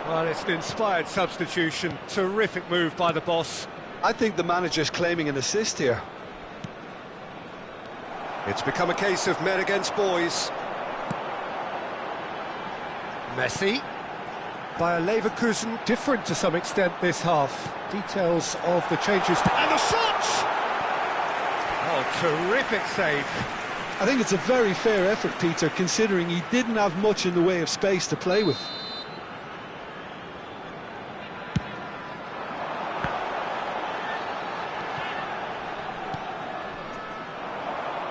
Well, it's an inspired substitution. Terrific move by the boss. I think the manager's claiming an assist here. It's become a case of men against boys. Messi. Bayer Leverkusen, different to some extent this half. Details of the changes. And the shot! Oh, terrific save. I think it's a very fair effort, Peter, considering he didn't have much in the way of space to play with.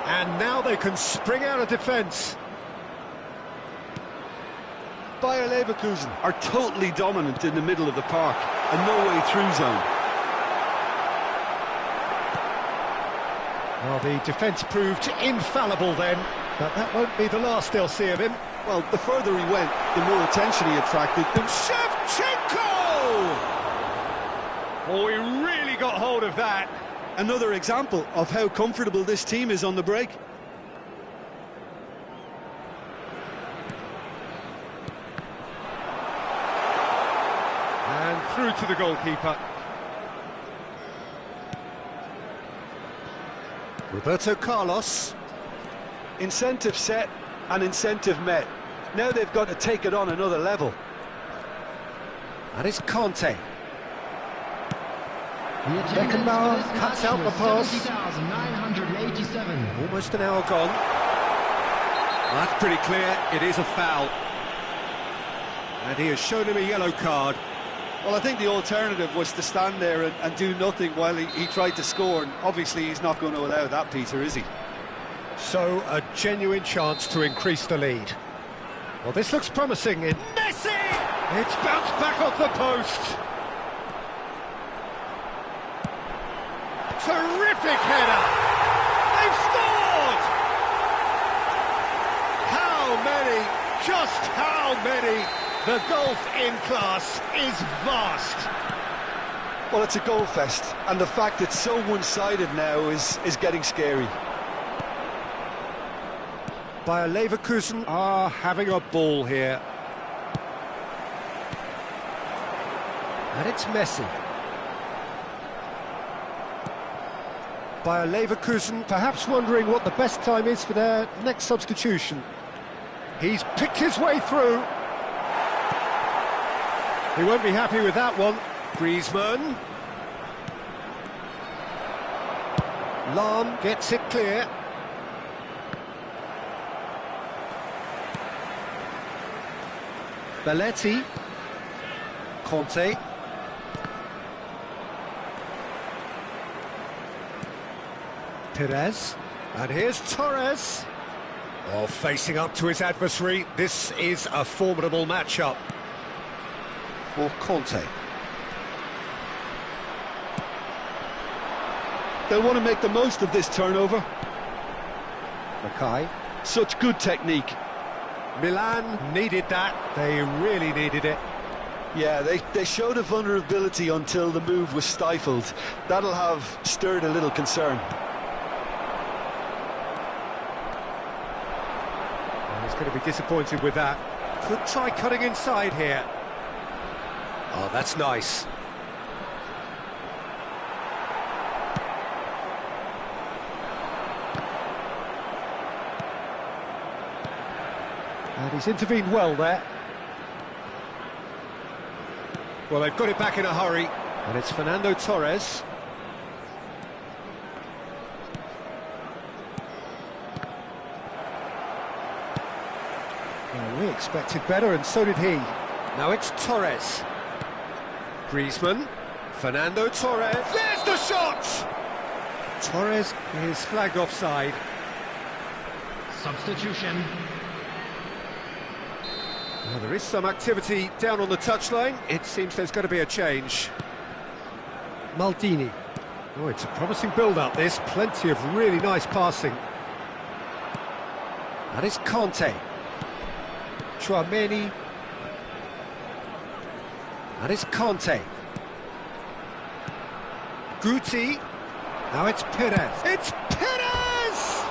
And now they can spring out of defence. Bayer Leverkusen are totally dominant in the middle of the park, a no-way-through zone. Well, the defence proved infallible then, but that won't be the last they'll see of him. Well, the further he went, the more attention he attracted. And Shevchenko! Oh, he really got hold of that. Another example of how comfortable this team is on the break. And through to the goalkeeper. Roberto Carlos. Incentive set and incentive met. Now they've got to take it on another level. And it's Kante. The attendance Beckenbauer for this cuts match out the was pass. 70,987. Almost an hour gone. Well, that's pretty clear, it is a foul. And he has shown him a yellow card. Well, I think the alternative was to stand there and do nothing while he tried to score, and obviously he's not going to allow that, Peter, is he? So, a genuine chance to increase the lead. Well, this looks promising in Messi! It's bounced back off the post. Terrific header! They've scored! How many? Just how many? The golf in class is vast. Well, it's a goal fest, and the fact it's so one-sided now is getting scary. Bayer Leverkusen are having a ball here. And it's Messi. Bayer Leverkusen perhaps wondering what the best time is for their next substitution. He's picked his way through. He won't be happy with that one. Griezmann. Lahm gets it clear. Belletti. Conte. Perez. And here's Torres. Oh, facing up to his adversary. This is a formidable matchup for Conte. They'll want to make the most of this turnover. Mackay. Such good technique. Milan needed that. They really needed it. Yeah, they showed a vulnerability until the move was stifled. That'll have stirred a little concern. He's going to be disappointed with that. Could try cutting inside here. Oh, that's nice. And he's intervened well there. Well, they've got it back in a hurry. And it's Fernando Torres. Well, we expected better, and so did he. Now it's Torres. Griezmann. Fernando Torres. There's the shot! Torres is flagged offside. Substitution. Well, there is some activity down on the touchline. It seems there's going to be a change. Maldini. Oh, it's a promising build-up, this. Plenty of really nice passing. That is Conte. Tchouaméni. That is Conte. Guti. Now it's Perez. It's Perez!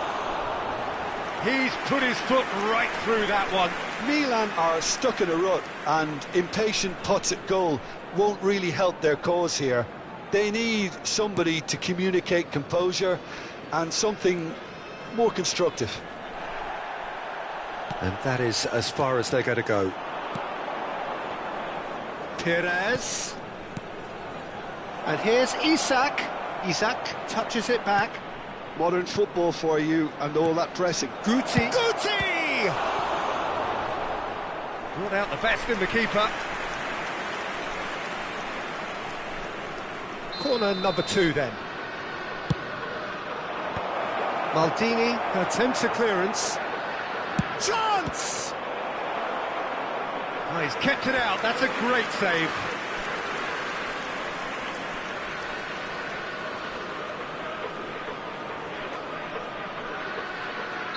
He's put his foot right through that one. Milan are stuck in a rut, and impatient putts at goal won't really help their cause here. They need somebody to communicate composure and something more constructive. And that is as far as they're going to go. Perez. And here's Isak. Isak touches it back. Modern football for you and all that pressing. Guti. Guti! Brought out the best in the keeper. Corner number 2 then. Maldini attempts a clearance. Chance! Oh, he's kept it out. That's a great save.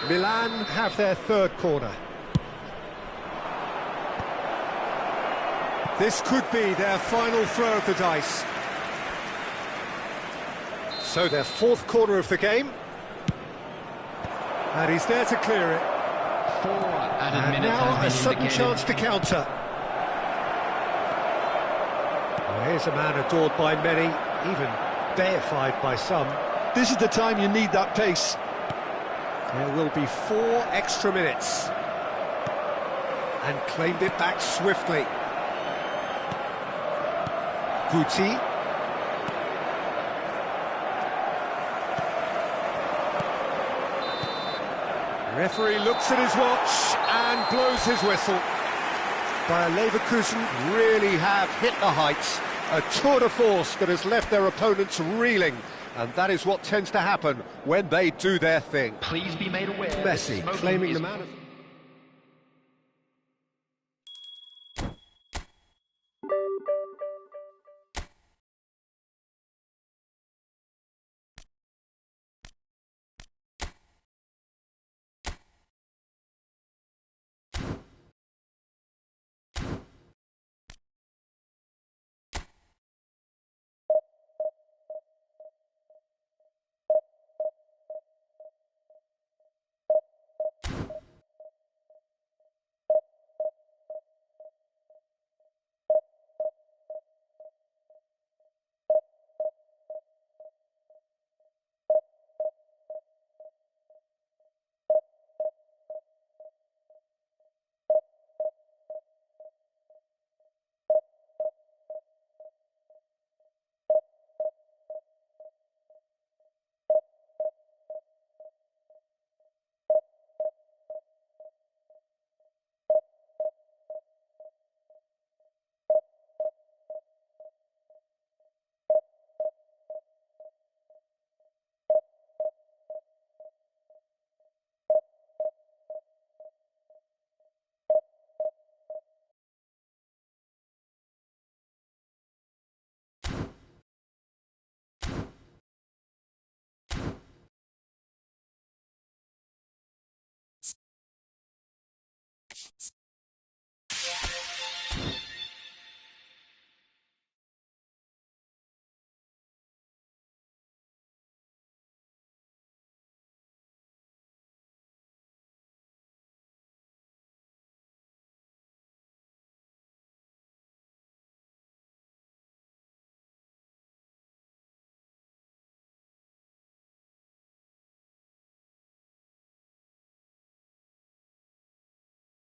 Milan have their third corner. This could be their final throw of the dice. So their fourth corner of the game. And he's there to clear it. 4 added And minutes now a has been sudden indicated. chance to counter. Well, here's a man adored by many, even deified by some. This is the time you need that pace. There will be 4 extra minutes. And claimed it back swiftly. Guti. Referee looks at his watch and blows his whistle. Bayer Leverkusen really have hit the heights. A tour de force that has left their opponents reeling. And that is what tends to happen when they do their thing. Please be made aware. that Messi smoking claiming is the man of...